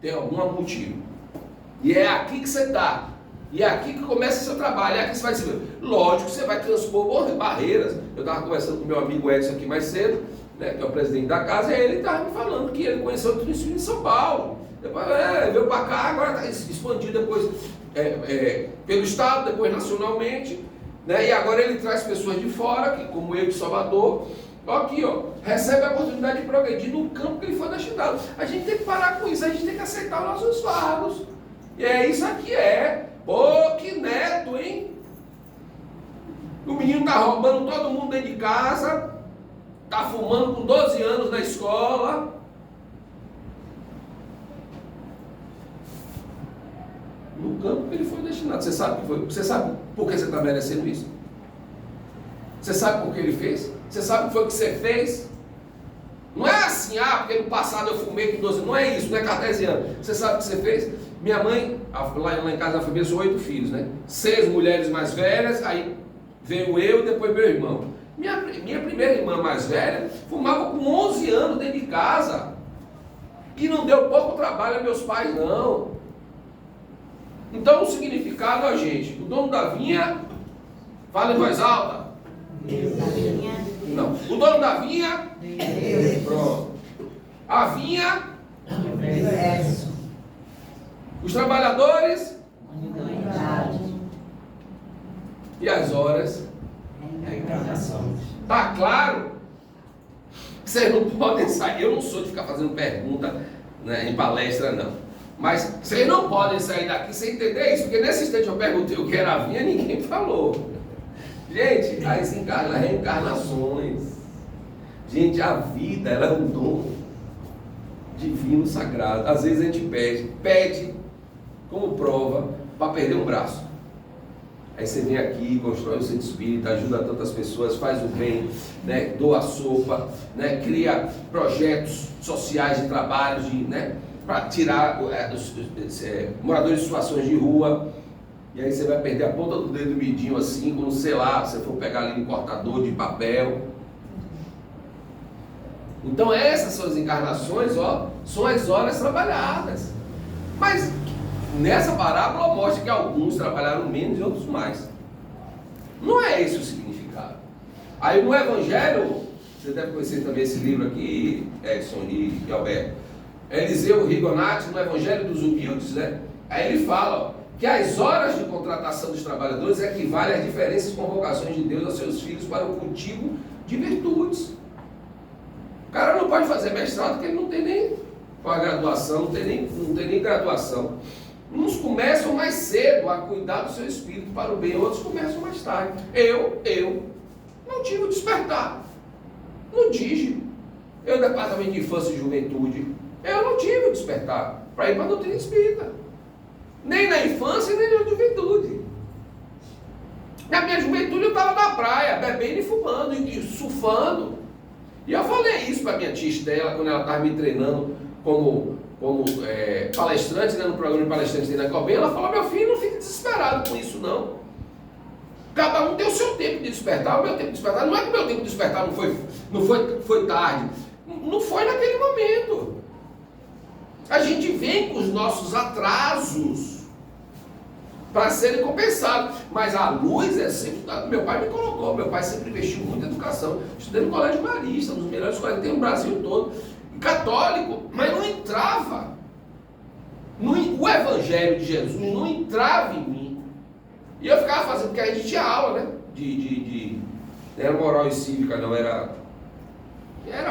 tem algum motivo. E é aqui que você está. E é aqui que começa o seu trabalho. É aqui que você vai se ver. Lógico que você vai transpor barreiras. Eu estava conversando com meu amigo Edson aqui mais cedo, né, que é o presidente da casa, e ele estava me falando que ele conheceu tudo isso em São Paulo. Depois veio para cá, agora está expandido depois pelo estado, depois nacionalmente. Né? E agora ele traz pessoas de fora, que, como eu de Salvador, aqui, ó, recebe a oportunidade de progredir no campo que ele foi destinado. A gente tem que parar com isso, a gente tem que aceitar os nossos fardos. E é isso aqui, Pô, que neto, hein? O menino tá roubando todo mundo dentro de casa, tá fumando com 12 anos na escola. No campo que ele foi destinado. Você sabe por que você está merecendo isso? Você sabe por que ele fez? Você sabe o que foi que você fez? Não é assim, porque no passado eu fumei com 12 anos. Não é isso, não é cartesiano. Você sabe o que você fez? Minha mãe lá em casa na família são 8 filhos, né? 6 mulheres mais velhas, aí veio eu e depois meu irmão. Minha primeira irmã mais velha fumava com 11 anos dentro de casa. E não deu pouco trabalho a meus pais, não. Então o significado, a gente, o dono da vinha, fala em voz alta. Não, o dono da vinha, pronto. A vinha, os trabalhadores, e as horas, a encarnação. Tá claro? Vocês não podem sair. Eu não sou de ficar fazendo pergunta, né, em palestra, não. Mas vocês não podem sair daqui sem entender isso, porque nesse instante eu perguntei o que era a vinha e ninguém falou. Gente, as reencarnações. Gente, a vida, ela é um dom divino, sagrado. Às vezes a gente pede como prova para perder um braço. Aí você vem aqui, constrói o centro espírita, ajuda tantas pessoas, faz o bem, né, doa sopa, né, cria projetos sociais de trabalho, né, para tirar os moradores de situações de rua. E aí você vai perder a ponta do dedo midinho assim, quando, sei lá, você for pegar ali um cortador de papel. Então essas são as encarnações, ó, são as horas trabalhadas. Mas nessa parábola mostra que alguns trabalharam menos e outros mais. Não é esse o significado. Aí no Evangelho, você deve conhecer também esse livro aqui, Edson e Alberto, Eliseu Rigonati, no Evangelho dos Humildes, né? Aí ele fala, ó, que as horas de contratação dos trabalhadores equivalem às diferentes convocações de Deus aos seus filhos para o cultivo de virtudes. O cara não pode fazer mestrado porque ele não tem nem pós-graduação, não tem nem graduação. Uns começam mais cedo a cuidar do seu espírito para o bem, outros começam mais tarde. Eu não tive o despertar. No DIGE, eu, Departamento de Infância e Juventude, eu não tive o despertar para ir para a doutrina espírita. Nem na infância, nem na juventude. Na minha juventude eu estava na praia, bebendo e fumando, e surfando. E eu falei isso para minha tia Estela, quando ela estava me treinando como palestrante, né, no programa de palestrante da Cobem. Ela falou, meu filho, não fique desesperado com isso não. Cada um tem o seu tempo de despertar. O meu tempo de despertar, não é que o meu tempo de despertar não foi tarde. Não foi naquele momento. A gente vem com os nossos atrasos para serem compensados. Mas a luz é sempre... Meu pai me colocou, meu pai sempre investiu muito em educação. Estudei no Colégio Marista, um dos melhores colégios que tem no Brasil todo. Católico, mas não entrava. O Evangelho de Jesus não entrava em mim. E eu ficava fazendo, porque a gente tinha aula, né? Não era moral e cívica, não, era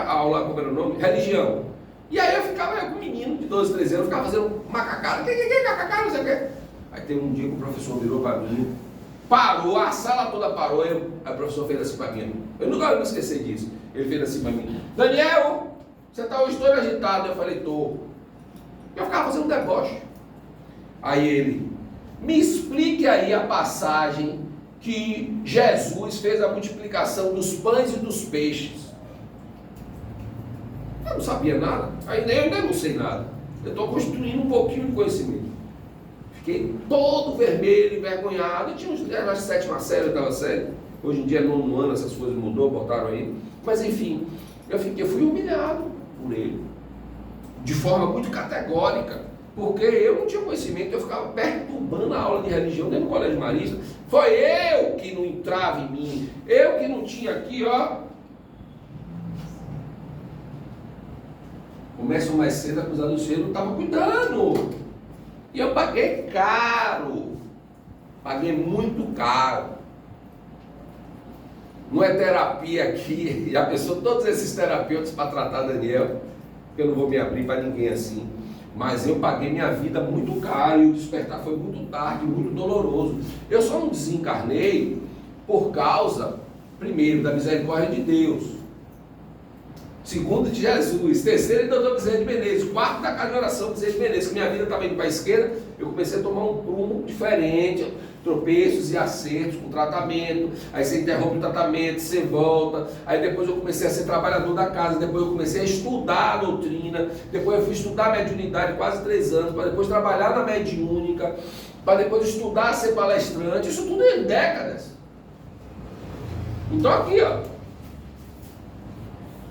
aula, como era o nome? Religião. E aí eu ficava com um menino de 12, 13 anos, ficava fazendo macacada, macacada, não sei o quê. Aí tem um dia que o professor virou para mim, parou, a sala toda parou, aí o professor fez assim para mim. Eu nunca vou esquecer disso. Ele fez assim para mim, Daniel, você está hoje todo agitado? Eu falei, tô. Eu ficava fazendo um deboche. Aí ele, me explique aí a passagem que Jesus fez a multiplicação dos pães e dos peixes. Eu não sabia nada, eu ainda não sei nada. Eu estou construindo um pouquinho de conhecimento. Fiquei todo vermelho, envergonhado. Eu tinha uns 10, acho, 7ª série, 8ª série. Hoje em dia, 9º ano, essas coisas mudou, botaram aí. Mas enfim, eu fui humilhado por ele. De forma muito categórica. Porque eu não tinha conhecimento, eu ficava perturbando a aula de religião dentro do Colégio Marista. Foi eu que não entrava em mim. Eu que não tinha aqui, ó. Começam mais cedo a acusar do cedo, não estava cuidando. E eu paguei caro. Paguei muito caro. Não é terapia aqui. Já pensou todos esses terapeutas para tratar Daniel? Porque eu não vou me abrir para ninguém assim. Mas eu paguei minha vida muito caro. E o despertar foi muito tarde, muito doloroso. Eu só não desencarnei por causa, primeiro, da misericórdia de Deus. Segundo, de Jesus. Terceiro, de Dr. Bezerra de Menezes. Quarto, da casa de oração Bezerra de Menezes. Que minha vida estava indo para a esquerda, eu comecei a tomar um prumo diferente, tropeços e acertos com tratamento. Aí você interrompe o tratamento, você volta. Aí depois eu comecei a ser trabalhador da casa, depois eu comecei a estudar a doutrina, depois eu fui estudar a mediunidade quase 3 anos, para depois trabalhar na mediúnica, para depois estudar a ser palestrante, isso tudo em décadas. Então aqui, ó,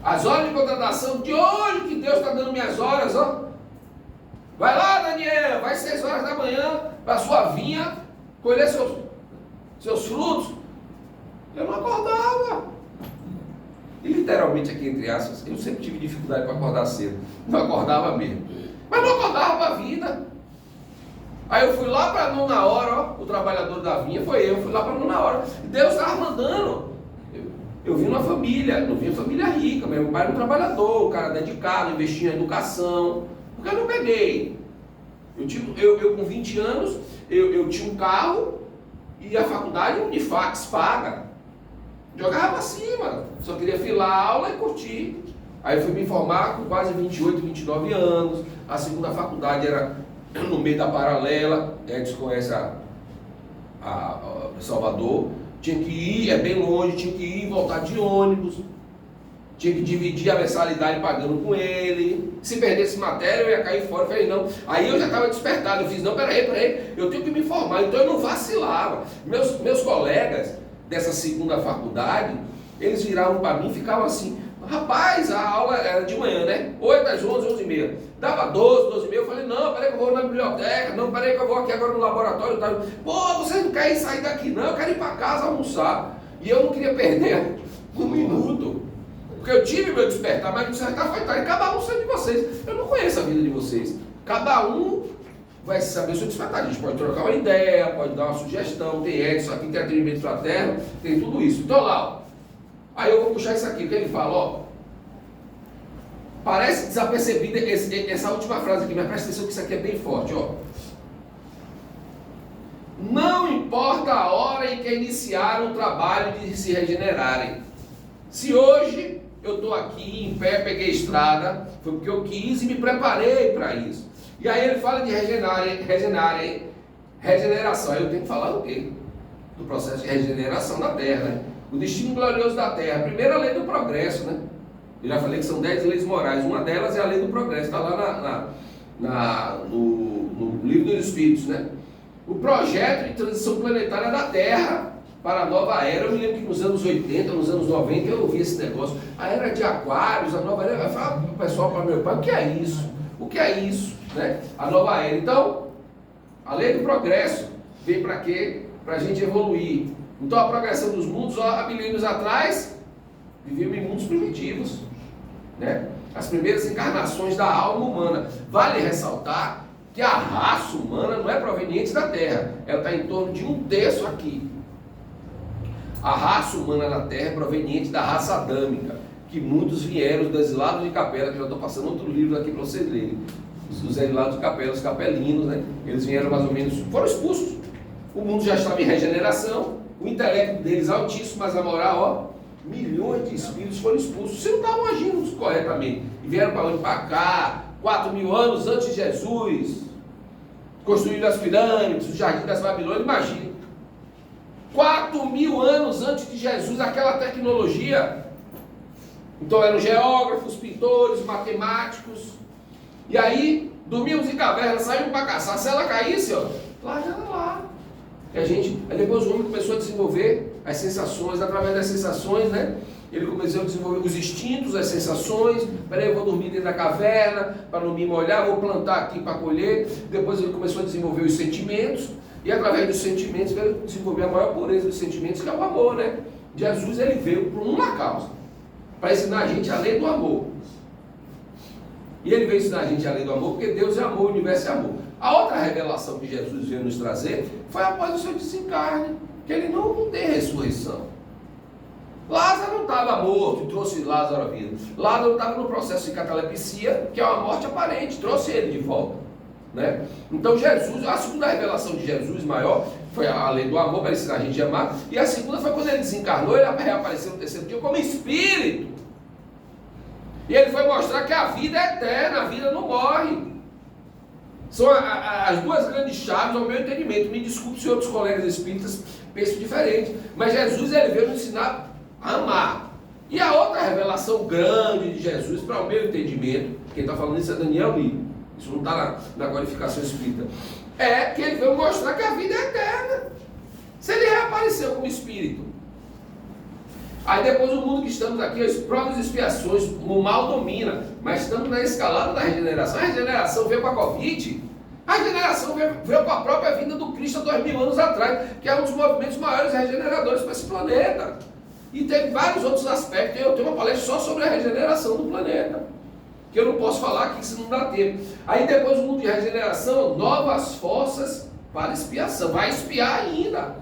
as horas de contratação de hoje que Deus está dando minhas horas, ó. Vai lá, Daniel, vai 6 horas da manhã para a sua vinha colher seus frutos. Eu não acordava. E literalmente aqui entre aspas, eu sempre tive dificuldade para acordar cedo. Não acordava mesmo. Mas não acordava para a vida. Aí eu fui lá para a 9ª hora, ó, o trabalhador da vinha foi eu, fui lá para a 9ª hora. Deus estava mandando. Eu vim numa família, não vim uma família rica, meu pai era um trabalhador, um cara dedicado, investia em educação. Porque eu não peguei. Eu com 20 anos, eu tinha um carro e a faculdade Unifax paga. Jogava pra cima, só queria filar a aula e curtir. Aí eu fui me formar com quase 28, 29 anos. A segunda faculdade era no meio da Paralela, Edson conhece a Salvador. Tinha que ir, é bem longe, tinha que ir e voltar de ônibus. Tinha que dividir a mensalidade pagando com ele. Se perdesse matéria, eu ia cair fora. Eu falei, não. Aí eu já estava despertado. Eu fiz, não, peraí. Eu tenho que me formar. Então eu não vacilava. Meus colegas dessa segunda faculdade, eles viravam para mim e ficavam assim, rapaz, a aula era de manhã, né? 8 às 11, 11h30. Dava 12, 12h30. Eu falei, não, peraí que eu vou na biblioteca. Não, peraí que eu vou aqui agora no laboratório. Tá? Pô, vocês não querem sair daqui, não. Eu quero ir para casa almoçar. E eu não queria perder um minuto. Porque eu tive meu despertar, mas o despertar foi tarde. Cada um sabe de vocês. Eu não conheço a vida de vocês. Cada um vai saber o seu despertar. A gente pode trocar uma ideia, pode dar uma sugestão. Tem Edson aqui, tem atendimento fraterno, tem tudo isso. Então lá, ó. Aí eu vou puxar isso aqui, que ele fala, ó. Parece desapercebida essa última frase aqui, mas presta atenção que isso aqui é bem forte, ó. Não importa a hora em que iniciaram o trabalho de se regenerarem. Se hoje eu estou aqui em pé, peguei estrada, foi porque eu quis e me preparei para isso. E aí ele fala de regeneração. Aí eu tenho que falar do quê? Do processo de regeneração da Terra, né? O destino glorioso da Terra. A primeira lei do progresso, né? Eu já falei que são 10 leis morais. Uma delas é a lei do progresso. Está lá no livro dos Espíritos, né? O projeto de transição planetária da Terra para a nova era. Eu me lembro que nos anos 80, nos anos 90, eu ouvi esse negócio. A era de Aquários, a nova era. Eu falava para o pessoal, para meu pai, o que é isso? O que é isso? Né? A nova era. Então, a lei do progresso veio para quê? Para a gente evoluir. Então, a progressão dos mundos, ó, há milênios atrás, vivíamos em mundos primitivos. Né? As primeiras encarnações da alma humana. Vale ressaltar que a raça humana não é proveniente da Terra. Ela está em torno de 1/3 aqui. A raça humana na Terra é proveniente da raça adâmica, que muitos vieram dos exilados de Capela, que eu já estou passando outro livro aqui para vocês lerem. Os exilados de Capela, os capelinos, né? Eles vieram mais ou menos, foram expulsos. O mundo já estava em regeneração, o intelecto deles altíssimo, mas a moral, ó, milhões de espíritos foram expulsos. Vocês não estavam agindo corretamente. E vieram para onde? Para cá, 4.000 anos antes de Jesus. Construíram as pirâmides, o jardim das Babilônias, imagine. 4.000 anos antes de Jesus, aquela tecnologia. Então eram geógrafos, pintores, matemáticos. E aí, dormíamos em caverna, saímos para caçar. Se ela caísse, ó, lá já era lá. Aí depois o homem começou a desenvolver as sensações, através das sensações, né? Ele começou a desenvolver os instintos, as sensações. Peraí, eu vou dormir dentro da caverna, para não me molhar, vou plantar aqui para colher. Depois ele começou a desenvolver os sentimentos. E através dos sentimentos, ele desenvolveu a maior pureza dos sentimentos, que é o amor, né? Jesus, ele veio por uma causa, para ensinar a gente a lei do amor. E ele veio ensinar a gente a lei do amor, porque Deus é amor, o universo é amor. A outra revelação que Jesus veio nos trazer foi após o seu desencarne, que ele não tem ressurreição. Lázaro não estava morto e trouxe Lázaro à vida. Lázaro estava no processo de catalepsia, que é uma morte aparente, trouxe ele de volta. Né? Então Jesus, a segunda revelação de Jesus maior foi a lei do amor, para ensinar a gente a amar. E a segunda foi quando ele desencarnou, ele reapareceu no terceiro dia como espírito. E ele foi mostrar que a vida é eterna, a vida não morre. São as duas grandes chaves ao meu entendimento. Me desculpe se outros colegas espíritas pensam diferente, mas Jesus ele veio nos ensinar a amar. E a outra revelação grande de Jesus, para o meu entendimento, quem está falando isso é Daniel Lee, isso não está na qualificação espírita, é que ele veio mostrar que a vida é eterna. Se ele reapareceu como espírito, aí depois o mundo que estamos aqui, as provas e expiações, o mal domina, mas estamos na escalada da regeneração. A regeneração veio com a Covid, a regeneração veio com a própria vinda do Cristo há 2000 anos atrás, que é um dos movimentos maiores regeneradores para esse planeta. E tem vários outros aspectos. Eu tenho uma palestra só sobre a regeneração do planeta, que eu não posso falar aqui, se não dá tempo. Aí depois o mundo de regeneração, novas forças para expiação. Vai expiar ainda,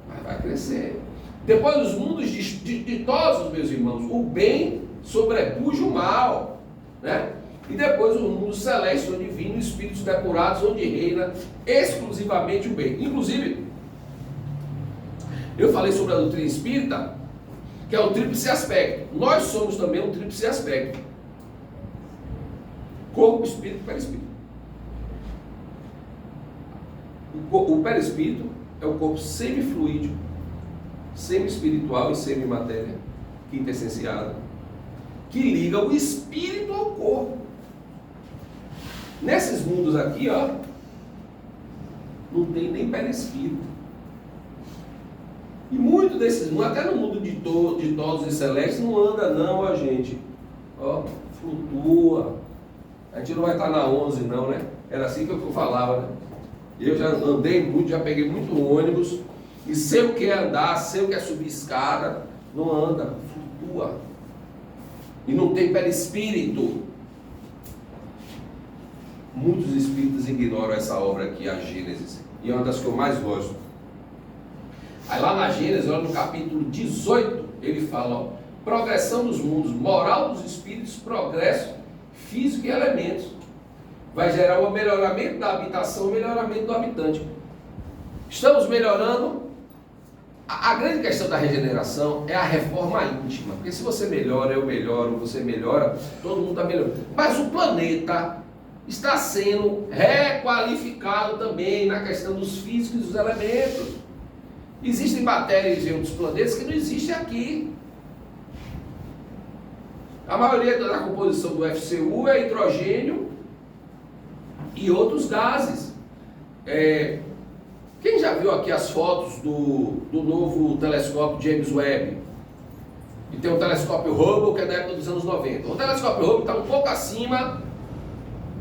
mas vai crescer. Depois os mundos ditosos, meus irmãos, o bem sobrepuja o mal, né? E depois o mundo celeste, onde divino, espíritos depurados, onde reina exclusivamente o bem. Inclusive, eu falei sobre a doutrina espírita, que é o tríplice aspecto. Nós somos também um tríplice aspecto: corpo, espírito e perispírito. O perispírito é o corpo semifluídico, semi-espiritual e semi-matéria, quintessenciada, que liga o espírito ao corpo. Nesses mundos aqui, ó, não tem nem perispírito. E muito desses mundos, até no mundo de todos e celestes, não anda não, ó gente. Ó, flutua. A gente não vai estar na 11 não, né? Era assim que eu falava, né? Eu já andei muito, já peguei muito ônibus, e sei o que é andar, sei o que é subir escada, não anda, flutua. E não tem perispírito. Muitos espíritas ignoram essa obra aqui, a Gênesis, e é uma das que eu mais gosto. Aí lá na Gênesis, olha no capítulo 18, ele fala, ó, progressão dos mundos, moral dos espíritos, progresso físico e elementos. Vai gerar o melhoramento da habitação, o melhoramento do habitante. Estamos melhorando. A grande questão da regeneração é a reforma íntima, porque se você melhora, eu melhoro, você melhora, todo mundo está melhorando. Mas o planeta está sendo requalificado também na questão dos físicos e dos elementos. Existem matérias em outros planetas que não existem aqui. A maioria da composição do FCU é hidrogênio e outros gases. Quem já viu aqui as fotos do novo telescópio James Webb? E tem um telescópio Hubble que é da época dos anos 90. O telescópio Hubble está um pouco acima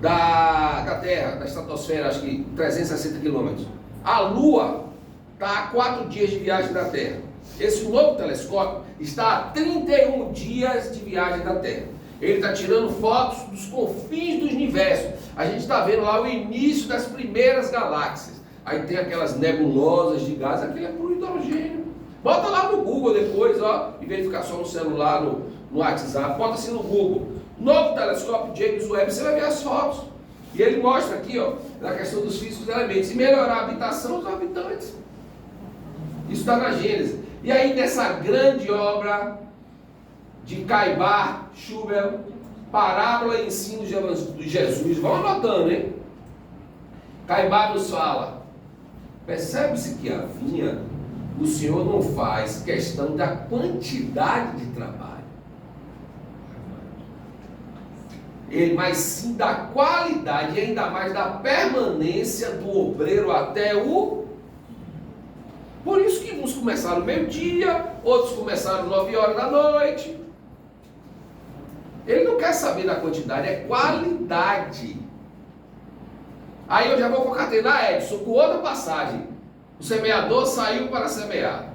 da Terra, da estratosfera, acho que 360 km. A Lua está a 4 dias de viagem da Terra. Esse novo telescópio está a 31 dias de viagem da Terra. Ele está tirando fotos dos confins do universo. A gente está vendo lá o início das primeiras galáxias. Aí tem aquelas nebulosas de gás, aquilo é puro hidrogênio. Bota lá no Google depois, ó, em vez de ficar só no celular, no WhatsApp, bota assim no Google. Novo telescópio James Webb, você vai ver as fotos. E ele mostra aqui, ó, na questão dos físicos elementos, e melhorar a habitação dos habitantes. Isso está na Gênesis. E aí nessa grande obra de Caibar, Schubel, Parábola e Ensino de Jesus, vão anotando, hein? Caibar nos fala, percebe-se que a vinha, o Senhor não faz questão da quantidade de trabalho, mas sim da qualidade e ainda mais da permanência do obreiro até o... Por isso que uns começaram meio-dia, outros começaram 9 horas da noite. Ele não quer saber da quantidade, é qualidade. Aí eu já vou concatenar, Edson, com outra passagem. O semeador saiu para semear.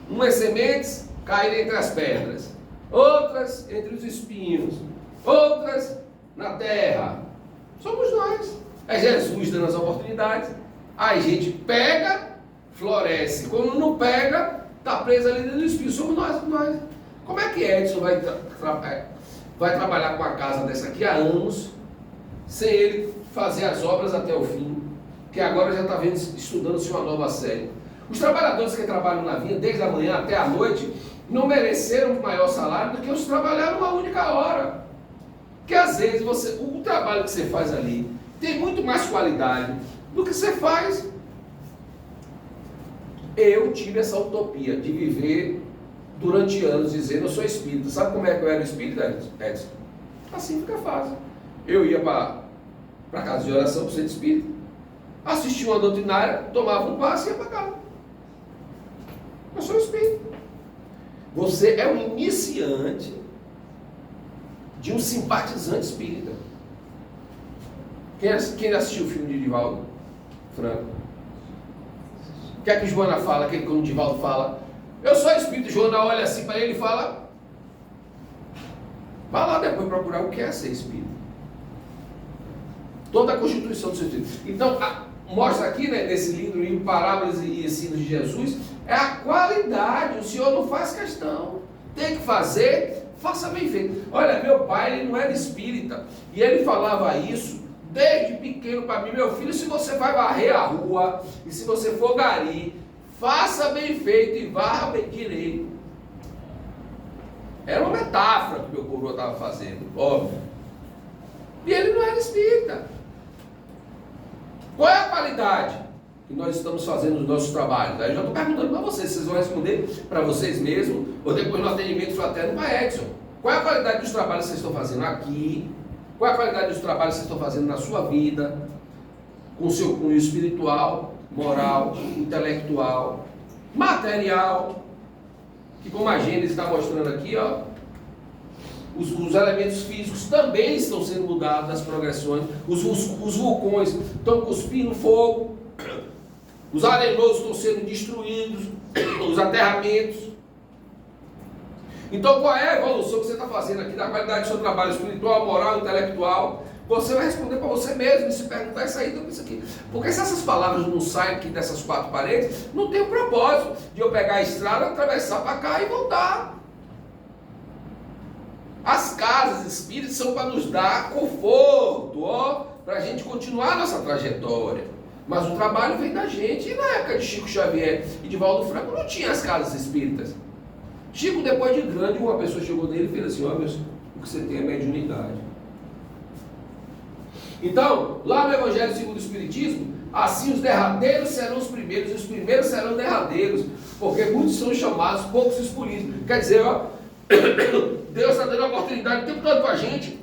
Umas sementes caíram entre as pedras, outras entre os espinhos, outras na terra. Somos nós. É Jesus dando as oportunidades. Aí a gente pega, floresce. Quando não pega, está preso ali dentro do espinho. Somos nós. Como é que Edson vai trabalhar com a casa dessa aqui há anos, sem ele fazer as obras até o fim, que agora já está estudando-se uma nova série? Os trabalhadores que trabalham na vinha, desde a manhã até a noite, não mereceram maior salário do que os que trabalharam uma única hora. Porque às vezes o trabalho que você faz ali tem muito mais qualidade do que você faz. Eu tive essa utopia de viver durante anos dizendo eu sou espírita. Sabe como é que eu era espírita, Edson? Assim fica fácil. Eu ia para casa de oração, para o centro espírita, assistia uma doutrinária, tomava um passe e ia para casa. Eu sou espírita. Você é um iniciante de um simpatizante espírita. Quem assistiu o filme de Divaldo Franco? O que é que Joana fala? Aquele quando o Divaldo fala, eu sou espírita, Joana olha assim para ele e fala, vá lá depois procurar o que é ser espírita. Toda a constituição do seu espírito. Então, mostra aqui, né, nesse livro, Parábolas e Ensinos de Jesus, é a qualidade. O Senhor não faz questão. Tem que fazer, faça bem feito. Olha, meu pai, ele não era espírita, e ele falava isso desde pequeno para mim, meu filho, se você vai varrer a rua, e se você for gari, faça bem feito e varra bem direito. Era uma metáfora que meu coroa estava fazendo, óbvio. E ele não era espírita. Qual é a qualidade que nós estamos fazendo nos nossos trabalhos? Aí eu já estou perguntando para vocês vão responder para vocês mesmos, ou depois no atendimento fraterno para Edson. Qual é a qualidade dos trabalhos que vocês estão fazendo aqui? Qual é a qualidade dos trabalhos que vocês estão fazendo na sua vida? Com o seu cunho espiritual, moral, intelectual, material, que como a Gênesis está mostrando aqui, ó, os elementos físicos também estão sendo mudados nas progressões, os vulcões estão cuspindo fogo, os arenosos estão sendo destruídos, os aterramentos. Então qual é a evolução que você está fazendo aqui da qualidade do seu trabalho espiritual, moral, intelectual? Você vai responder para você mesmo e se perguntar isso aí, isso aqui. Porque se essas palavras não saem aqui dessas quatro paredes, não tem o propósito de eu pegar a estrada, atravessar para cá e voltar. As casas espíritas são para nos dar conforto, para a gente continuar a nossa trajetória. Mas o trabalho vem da gente. E na época de Chico Xavier e de Valdo Franco não tinha as casas espíritas. Chico, depois de grande, uma pessoa chegou nele e fez assim, ó, o que você tem é mediunidade. Então, lá no Evangelho segundo o Espiritismo, assim os derradeiros serão os primeiros, e os primeiros serão derradeiros, porque muitos são chamados, poucos escolhidos. Quer dizer, ó, Deus está dando a oportunidade o tempo todo para a gente,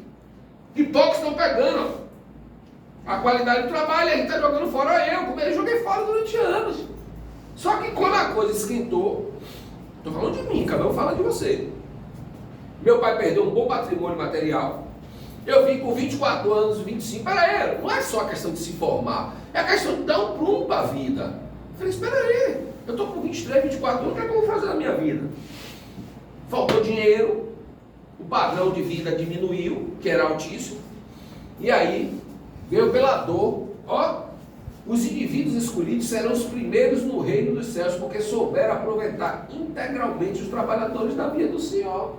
e poucos estão pegando, ó, a qualidade do trabalho, a gente está jogando fora. Eu, como eu joguei fora durante anos. Só que quando a coisa esquentou, estou falando de mim, cada um fala de você. Meu pai perdeu um bom patrimônio material. Eu vim com 24 anos, 25, peraí, não é só a questão de se formar, é a questão de dar um prumo para a vida. Eu falei, espera aí, eu estou com 23, 24 anos, o que é que eu vou fazer na minha vida? Faltou dinheiro, o padrão de vida diminuiu, que era altíssimo, e aí veio pela dor, ó, os indivíduos escolhidos serão os primeiros no reino dos céus, porque souberam aproveitar integralmente os trabalhadores da via do Senhor.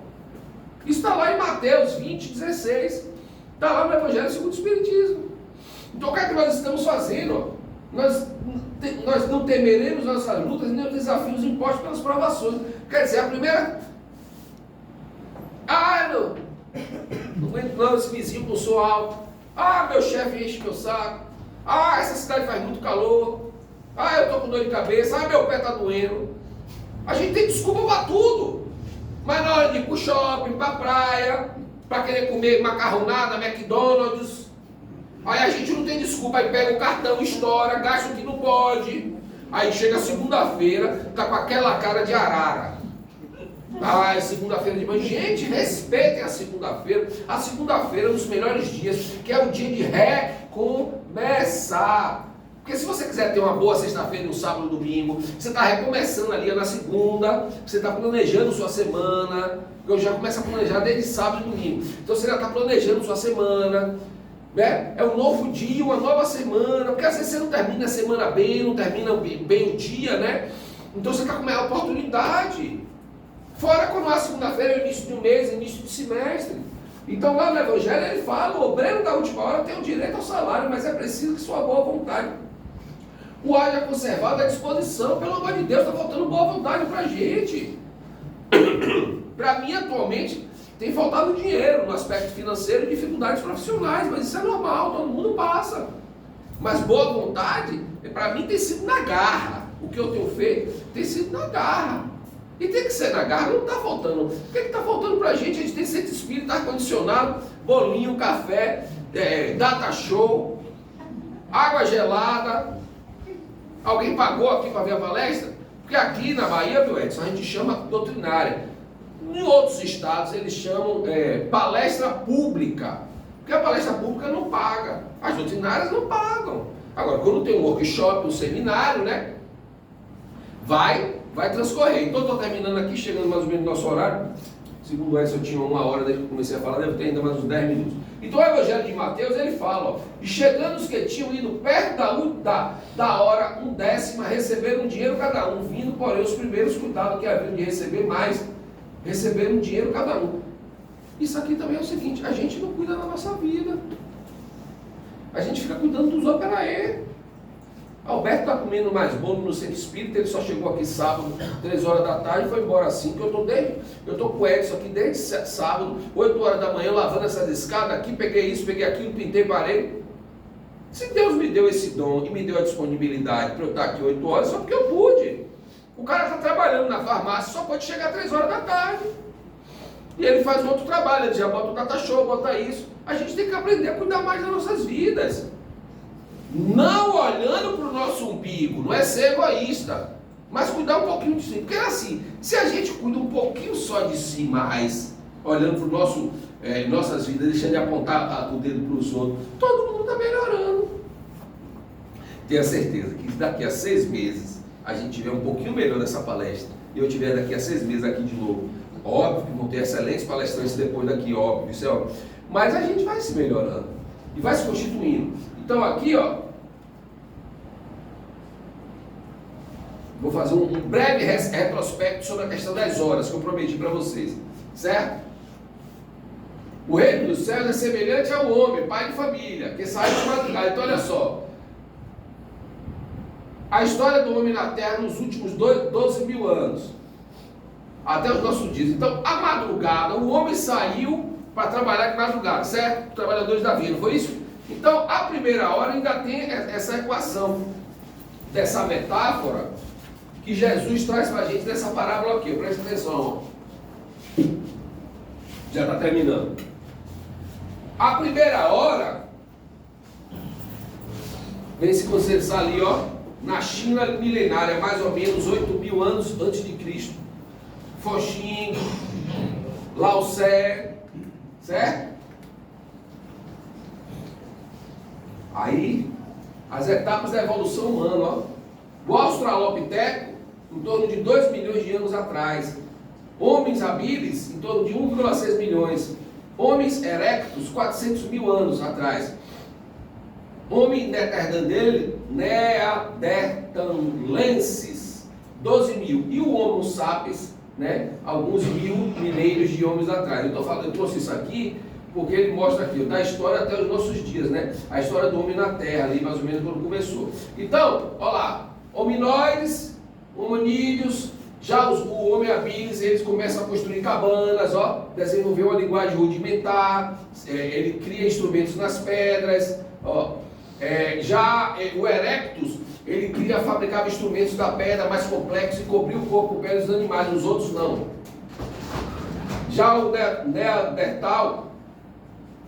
Isso está lá em Mateus 20, 16. Está lá no Evangelho segundo o Espiritismo. Então o que é que nós estamos fazendo? Nós não temeremos nossas lutas nem os desafios impostos pelas provações. Quer dizer, a primeira... não aguento não, esse vizinho com som alto. Meu chefe enche meu saco. Essa cidade faz muito calor. Eu estou com dor de cabeça. Meu pé está doendo. A gente tem desculpa para tudo. Mas na hora de ir para o shopping, para a praia, para querer comer macarronada, McDonald's, aí a gente não tem desculpa, aí pega o cartão, estoura, gasta o que não pode, aí chega segunda-feira, tá com aquela cara de arara. É segunda-feira de manhã. Gente, respeitem a segunda-feira é um dos melhores dias, que é o dia de recomeçar. Porque se você quiser ter uma boa sexta-feira, um sábado, um domingo, você está recomeçando ali na segunda, você está planejando sua semana, eu já começo a planejar desde sábado e domingo, então você já está planejando sua semana, né? É um novo dia, uma nova semana, porque às vezes você não termina a semana bem, não termina bem o dia, né? Então você está com uma oportunidade, fora quando a segunda-feira é o início de um mês, início de semestre. Então lá no Evangelho ele fala, o obreiro da última hora tem o direito ao salário, mas é preciso que sua boa vontade o haja conservado à disposição. Pelo amor de Deus, está faltando boa vontade para a gente. Para mim, atualmente, tem faltado dinheiro no aspecto financeiro e dificuldades profissionais, mas isso é normal, todo mundo passa. Mas boa vontade, para mim, tem sido na garra. O que eu tenho feito tem sido na garra. E tem que ser na garra, não está faltando. O que está faltando para a gente? A gente tem centro espírita, ar-condicionado, bolinho, café, data show, água gelada. Alguém pagou aqui para ver a palestra? Porque aqui na Bahia, viu, Edson, a gente chama doutrinária. Em outros estados eles chamam palestra pública. Porque a palestra pública não paga. As doutrinárias não pagam. Agora, quando tem um workshop, um seminário, né? Vai transcorrer. Então, estou terminando aqui, chegando mais ou menos no nosso horário. Segundo o Edson, eu tinha 1 hora desde que eu comecei a falar, deve ter ainda mais uns 10 minutos. Então, o Evangelho de Mateus, ele fala, ó, e chegando os que tinham ido perto da hora, 1/10, receberam um dinheiro cada um, vindo, porém, os primeiros, cuidado que haviam de receber mais, receberam um dinheiro cada um. Isso aqui também é o seguinte, a gente não cuida da nossa vida. A gente fica cuidando dos operaê. Alberto está comendo mais bolo no centro espírita, ele só chegou aqui sábado, 3 horas da tarde, e foi embora às 5. Eu estou com o Edson aqui desde sábado, 8 horas da manhã, lavando essas escadas aqui, peguei isso, peguei aquilo, pintei, parei. Se Deus me deu esse dom e me deu a disponibilidade para eu estar aqui 8 horas, só porque eu pude. O cara está trabalhando na farmácia, só pode chegar às 3 horas da tarde. E ele faz um outro trabalho, ele já bota o data show, bota isso. A gente tem que aprender a cuidar mais das nossas vidas. Não olhando para o nosso umbigo, não é ser egoísta, mas cuidar um pouquinho de si. Porque é assim, se a gente cuida um pouquinho só de si mais, olhando para o nossas vidas, deixando de apontar o dedo para os outros, todo mundo está melhorando. Tenha certeza que daqui a 6 meses a gente tiver um pouquinho melhor nessa palestra, e eu tiver daqui a 6 meses aqui de novo, óbvio que vão ter excelentes palestrantes depois daqui, óbvio, isso é óbvio, mas a gente vai se melhorando e vai se constituindo. Então aqui, ó, vou fazer um breve retrospecto sobre a questão das horas que eu prometi para vocês, certo? O reino dos céus é semelhante ao homem, pai de família, que sai de madrugada. Então olha só, a história do homem na terra nos últimos 12 mil anos, até os nossos dias. Então a madrugada, o homem saiu para trabalhar de madrugada, certo? Os trabalhadores da vida, não foi isso? Então a primeira hora ainda tem essa equação, dessa metáfora que Jesus traz para a gente nessa parábola aqui. Presta atenção, ó. Já está terminando. A primeira hora vem se considerar ali, ó, na China milenária, mais ou menos 8.000 anos antes de Cristo. Foxing, Lao Tse, certo? Aí, as etapas da evolução humana, ó. O australopiteco, em torno de 2 milhões de anos atrás. Homens habilis, em torno de 1,6 milhões. Homens erectus, 400 mil anos atrás. Homem neanderthalensis, 12 mil. E o Homo sapiens, né, alguns milênios de homens atrás. Eu trouxe isso aqui porque ele mostra aqui, da história até os nossos dias, né? A história do homem na Terra, ali mais ou menos quando começou. Então, olha lá, hominoides, hominídeos, já o homem habilis, eles começam a construir cabanas, ó, desenvolver uma linguagem rudimentar, ele cria instrumentos nas pedras, ó. O erectus, ele fabricava instrumentos da pedra mais complexos e cobria o corpo pele dos animais, os outros não. Já o neandertal,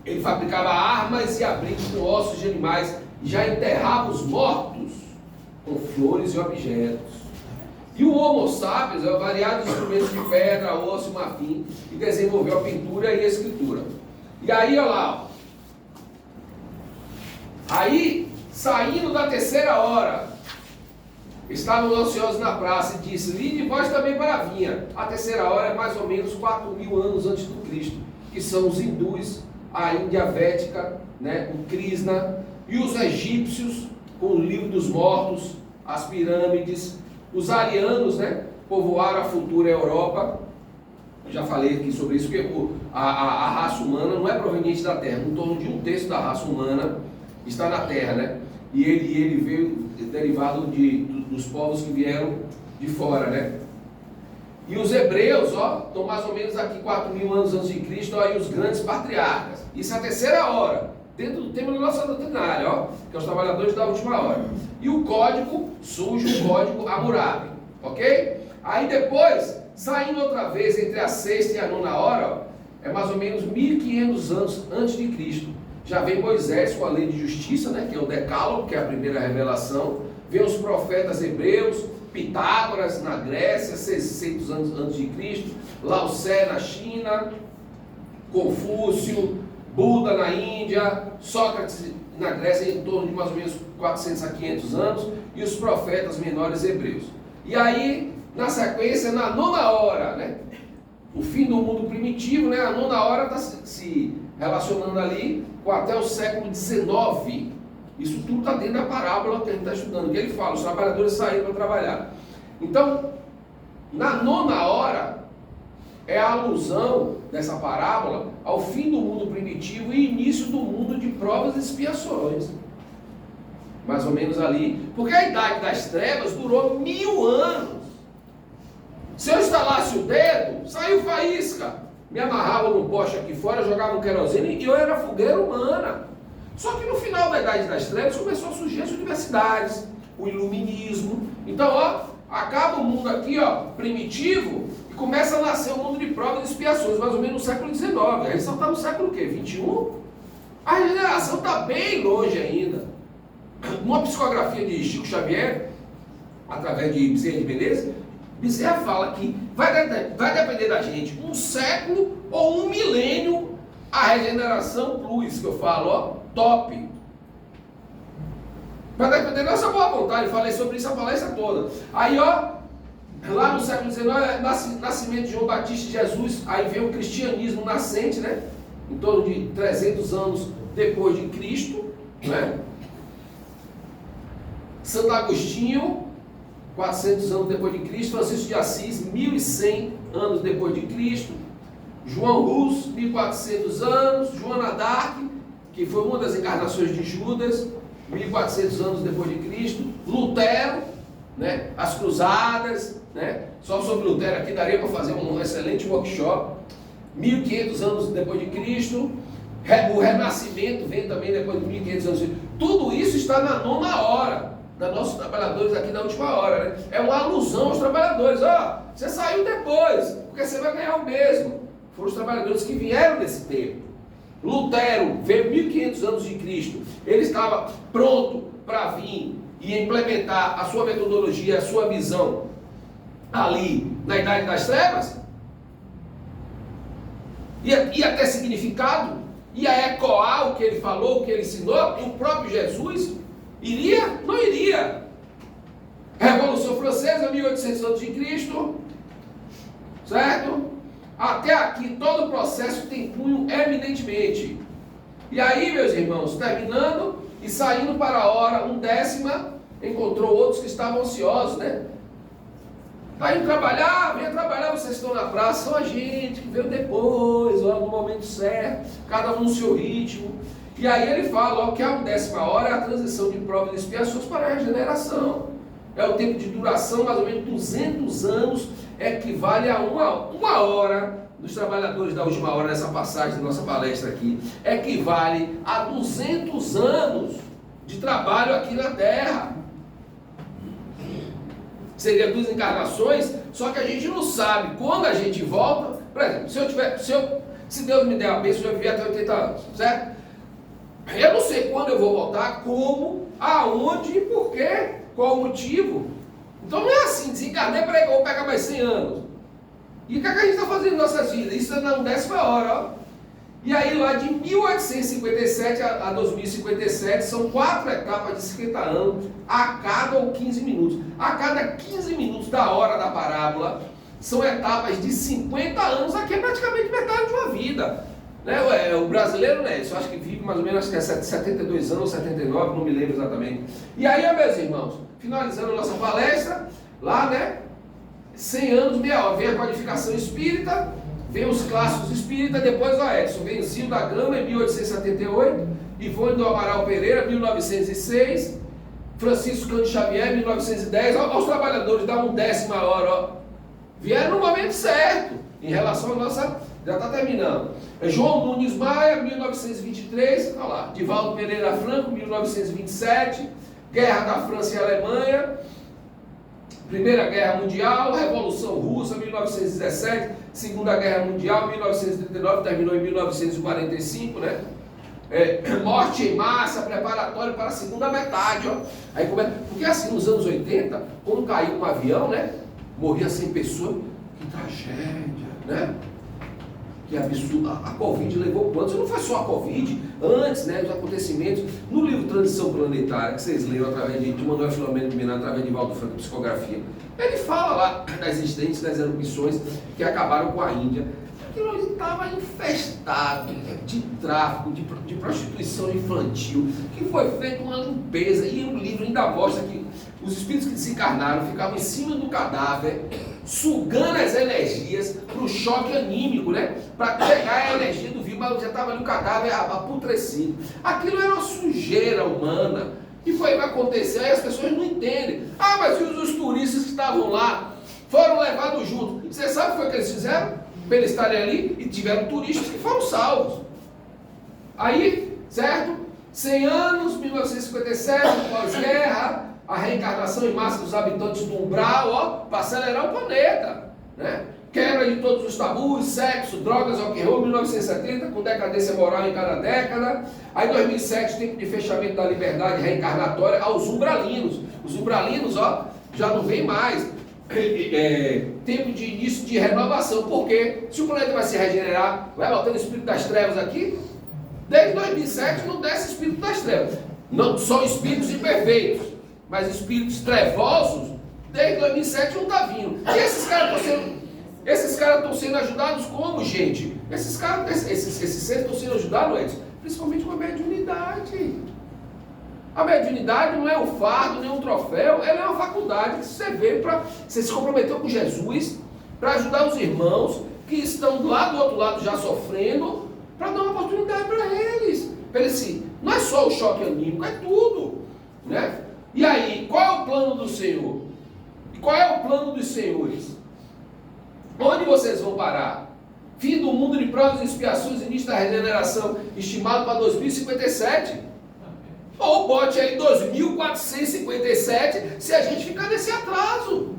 ele fabricava armas e abrigos com ossos de animais, já enterrava os mortos com flores e objetos. E o Homo sapiens é variados instrumentos de pedra, osso e marfim, e desenvolveu a pintura e a escritura. E aí, olha lá, ó. Aí, saindo da terceira hora, estavam ociosos na praça e disse: vinde vós também para a vinha. A terceira hora é mais ou menos 4.000 anos antes do Cristo, que são os hindus, a Índia Védica, né, o Krishna, e os egípcios com o livro dos mortos, as pirâmides. Os arianos, né, povoaram a futura Europa. Eu já falei aqui sobre isso, porque a raça humana não é proveniente da Terra. Em torno de 1/3 da raça humana está na Terra, né? E ele veio derivado dos povos que vieram de fora, né? E os hebreus, estão mais ou menos aqui 4.000 anos antes de Cristo, e os grandes patriarcas. Isso é a terceira hora, dentro do tema da nossa doutrinária, que é os trabalhadores da última hora. E o código surge, o código Hammurabi, ok? Aí depois, saindo outra vez entre a sexta e a nona hora, é mais ou menos 1.500 anos antes de Cristo. Já vem Moisés com a lei de justiça, né, que é o Decálogo, que é a primeira revelação. Vem os profetas hebreus, Pitágoras na Grécia, 600 anos antes de Cristo, Lao Tse na China, Confúcio, Buda na Índia, Sócrates na Grécia em torno de mais ou menos 400 a 500 anos, e os profetas menores hebreus. E aí, na sequência, na nona hora, né, o fim do mundo primitivo, né, a nona hora está se relacionando ali com até o século XIX. Isso tudo está dentro da parábola que a gente está estudando, que ele fala, os trabalhadores saíram para trabalhar. Então, na nona hora, é a alusão dessa parábola ao fim do mundo primitivo e início do mundo de provas e expiações. Mais ou menos ali, porque a idade das trevas durou 1000 anos. Se eu instalasse o dedo, saiu faísca. Me amarrava no poste aqui fora, jogava um querosene e eu era fogueira humana. Só que no final da Idade das Trevas começou a surgir as universidades, o iluminismo. Então, acaba o mundo aqui, primitivo, e começa a nascer o mundo de provas e expiações, mais ou menos no século XIX. A gente só está no século quê? 21? A regeneração está bem longe ainda. Uma psicografia de Chico Xavier, através de Bezerra de Menezes, Bezerra fala que vai depender da gente um século ou um milênio a regeneração plus, que eu falo, top. Vai depender da nossa boa vontade, falei sobre isso a palestra toda. Aí, lá no século XIX, nascimento de João Batista e Jesus, aí vem o cristianismo nascente, né? Em torno de 300 anos depois de Cristo, né? Santo Agostinho, 400 anos depois de Cristo, Francisco de Assis, 1100 anos depois de Cristo, João Hus, 1400 anos, Joana d'Arc, que foi uma das encarnações de Judas, 1400 anos depois de Cristo, Lutero, né, as Cruzadas, né, só sobre Lutero aqui daria para fazer um excelente workshop, 1500 anos depois de Cristo, o Renascimento vem também depois de 1500 anos, tudo isso está na nona hora, da nossos trabalhadores aqui na última hora, né? É uma alusão aos trabalhadores, você saiu depois, porque você vai ganhar o mesmo. Foram os trabalhadores que vieram nesse tempo. Lutero veio 1500 anos de Cristo, ele estava pronto para vir e implementar a sua metodologia, a sua visão ali na Idade das Trevas, ia ter significado, ia ecoar o que ele falou, o que ele ensinou, e o próprio Jesus iria? Não iria. Revolução Francesa, 1800 anos de Cristo, certo? Até aqui todo o processo tem cunho eminentemente. E aí, meus irmãos, terminando e saindo para a hora 1/10, encontrou outros que estavam ansiosos, né? Está indo trabalhar, venha trabalhar, vocês estão na praça, só a gente que veio depois, no momento certo, cada um no seu ritmo. E aí ele fala que a 10ª hora é a transição de provas e expiações para a regeneração. É o tempo de duração, mais ou menos 200 anos, equivale a uma hora dos trabalhadores da última hora, nessa passagem da nossa palestra aqui, equivale a 200 anos de trabalho aqui na Terra. Seria 2 encarnações, só que a gente não sabe quando a gente volta. Por exemplo, se Deus me der a bênção, eu já vivi até 80 anos, certo? Eu não sei quando eu vou voltar, como, aonde e por quê, qual o motivo. Então não é assim, desencarnei, peraí que eu vou pegar mais 100 anos. E o que a gente está fazendo em nossas vidas? Isso é na 10ª hora, E aí lá de 1857 a 2057 são 4 etapas de 50 anos a cada ou 15 minutos. A cada 15 minutos da hora da parábola são etapas de 50 anos, aqui é praticamente metade de uma vida. Né? O brasileiro, né, eu acho que vive mais ou menos, acho que é 72 anos, 79, não me lembro exatamente. E aí, meus irmãos, finalizando a nossa palestra, lá, né, 100 anos, meia hora, vem a codificação espírita, vem os clássicos espíritas, depois o Edson, vem Zio da Gama em 1878, Ivone do Amaral Pereira, 1906, Francisco Cândido Xavier, 1910, aos trabalhadores dá 1/10 hora, ó. vieram no momento certo, em relação à nossa... Já está terminando. João Nunes Maia, 1923, olha lá. Divaldo Pereira Franco, 1927, Guerra da França e Alemanha, Primeira Guerra Mundial, Revolução Russa, 1917, Segunda Guerra Mundial, 1939, terminou em 1945, né? Morte em massa, preparatório para a segunda metade, ó. Aí porque assim, nos anos 80, quando caiu um avião, né? Morria 100 pessoas, que tragédia, né? Que absurdo, a Covid levou quantos? Não foi só a Covid, antes, né, dos acontecimentos, no livro Transição Planetária, que vocês leram através de Manuel Filomeno de Miranda, através de Valdo Franco, Psicografia, ele fala lá das incidentes, das erupções que acabaram com a Índia. Aquilo ali estava infestado de tráfico, de prostituição infantil, que foi feita uma limpeza, e o livro ainda mostra que os espíritos que desencarnaram ficavam em cima do cadáver, sugando as energias para o choque anímico, né? Para pegar a energia do vivo, mas já estava ali o cadáver apodrecido. Aquilo era uma sujeira humana, e foi o que aconteceu, aí as pessoas não entendem. Ah, mas e os turistas que estavam lá foram levados junto? Você sabe o que foi que eles fizeram? Para eles estarem ali, e tiveram turistas que foram salvos. Aí, certo? 100 anos, 1957, pós-guerra, a reencarnação em massa dos habitantes do umbral, ó, para acelerar o planeta, né? Quebra de todos os tabus, sexo, drogas, rock and roll, 1970, com decadência moral em cada década. Aí 2007, tempo de fechamento da liberdade reencarnatória aos umbralinos. Os umbralinos, ó, já não vem mais. Tempo de início de renovação, porque se o planeta vai se regenerar, vai voltando o espírito das trevas aqui, desde 2007 não desce espírito das trevas. Não são espíritos imperfeitos, mas espíritos trevosos, desde 2007 não está vindo. E esses caras estão sendo ajudados como, gente? Esses seres estão sendo ajudados, Edson, principalmente com a mediunidade. A mediunidade não é um fardo, nem um troféu, ela é uma faculdade que você veio para... Você se comprometeu com Jesus para ajudar os irmãos que estão lá do outro lado já sofrendo, para dar uma oportunidade para eles. Não é só o choque anímico, é tudo, né? E aí, qual é o plano do Senhor? E qual é o plano dos senhores? Onde vocês vão parar? Fim do mundo de provas e expiações, início da regeneração, estimado para 2057. Ou bote aí 2457, se a gente ficar nesse atraso.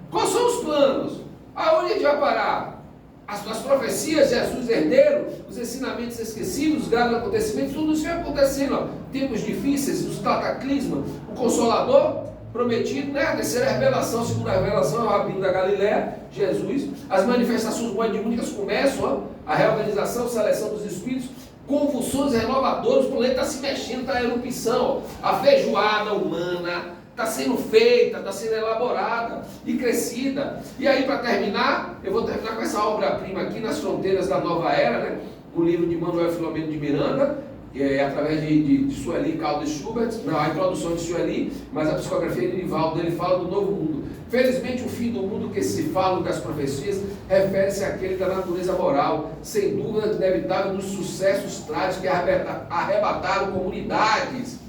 Quais são os planos? Aonde a gente vai parar? As profecias, Jesus herdeiro, os ensinamentos esquecidos, os graves acontecimentos, tudo isso vai acontecendo. Ó. Tempos difíceis, os cataclismas, o Consolador prometido, né? A terceira revelação, a segunda revelação, é o Rabino da Galileia, Jesus. As manifestações mediúnicas começam, ó, a reorganização, seleção dos espíritos, convulsões renovadoras, o planeta está se mexendo, está em erupção. A feijoada humana está sendo feita, está sendo elaborada e crescida. E aí, para terminar, eu vou terminar com essa obra-prima aqui, Nas Fronteiras da Nova Era, né? O livro de Manuel Filomeno de Miranda, através de Sueli Caldas Schubert, não, a introdução de Sueli, mas a psicografia de Divaldo, ele fala do novo mundo. Felizmente, o fim do mundo que se fala das profecias refere-se àquele da natureza moral, sem dúvida inevitável dos sucessos trágicos que arrebataram comunidades.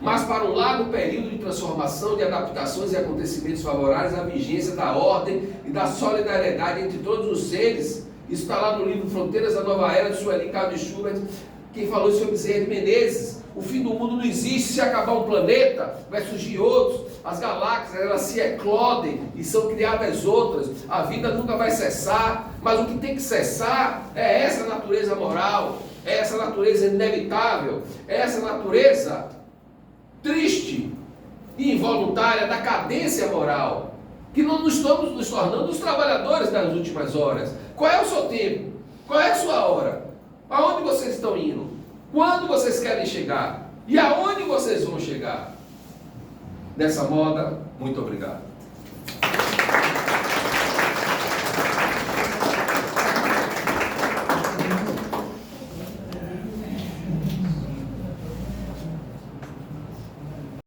Mas para um largo período de transformação, de adaptações e acontecimentos favoráveis à vigência da ordem e da solidariedade entre todos os seres. Isso está lá no livro Fronteiras da Nova Era, de Sueli Caldas Schubert. Quem falou isso foi Bezerra de Menezes. O fim do mundo não existe. Se acabar um planeta, vai surgir outros. As galáxias, elas se eclodem e são criadas outras. A vida nunca vai cessar. Mas o que tem que cessar é essa natureza moral, é essa natureza inevitável, é essa natureza triste e involuntária da cadência moral, que não nos estamos nos tornando os trabalhadores das últimas horas. Qual é o seu tempo? Qual é a sua hora? Aonde vocês estão indo? Quando vocês querem chegar? E aonde vocês vão chegar? Dessa moda, muito obrigado.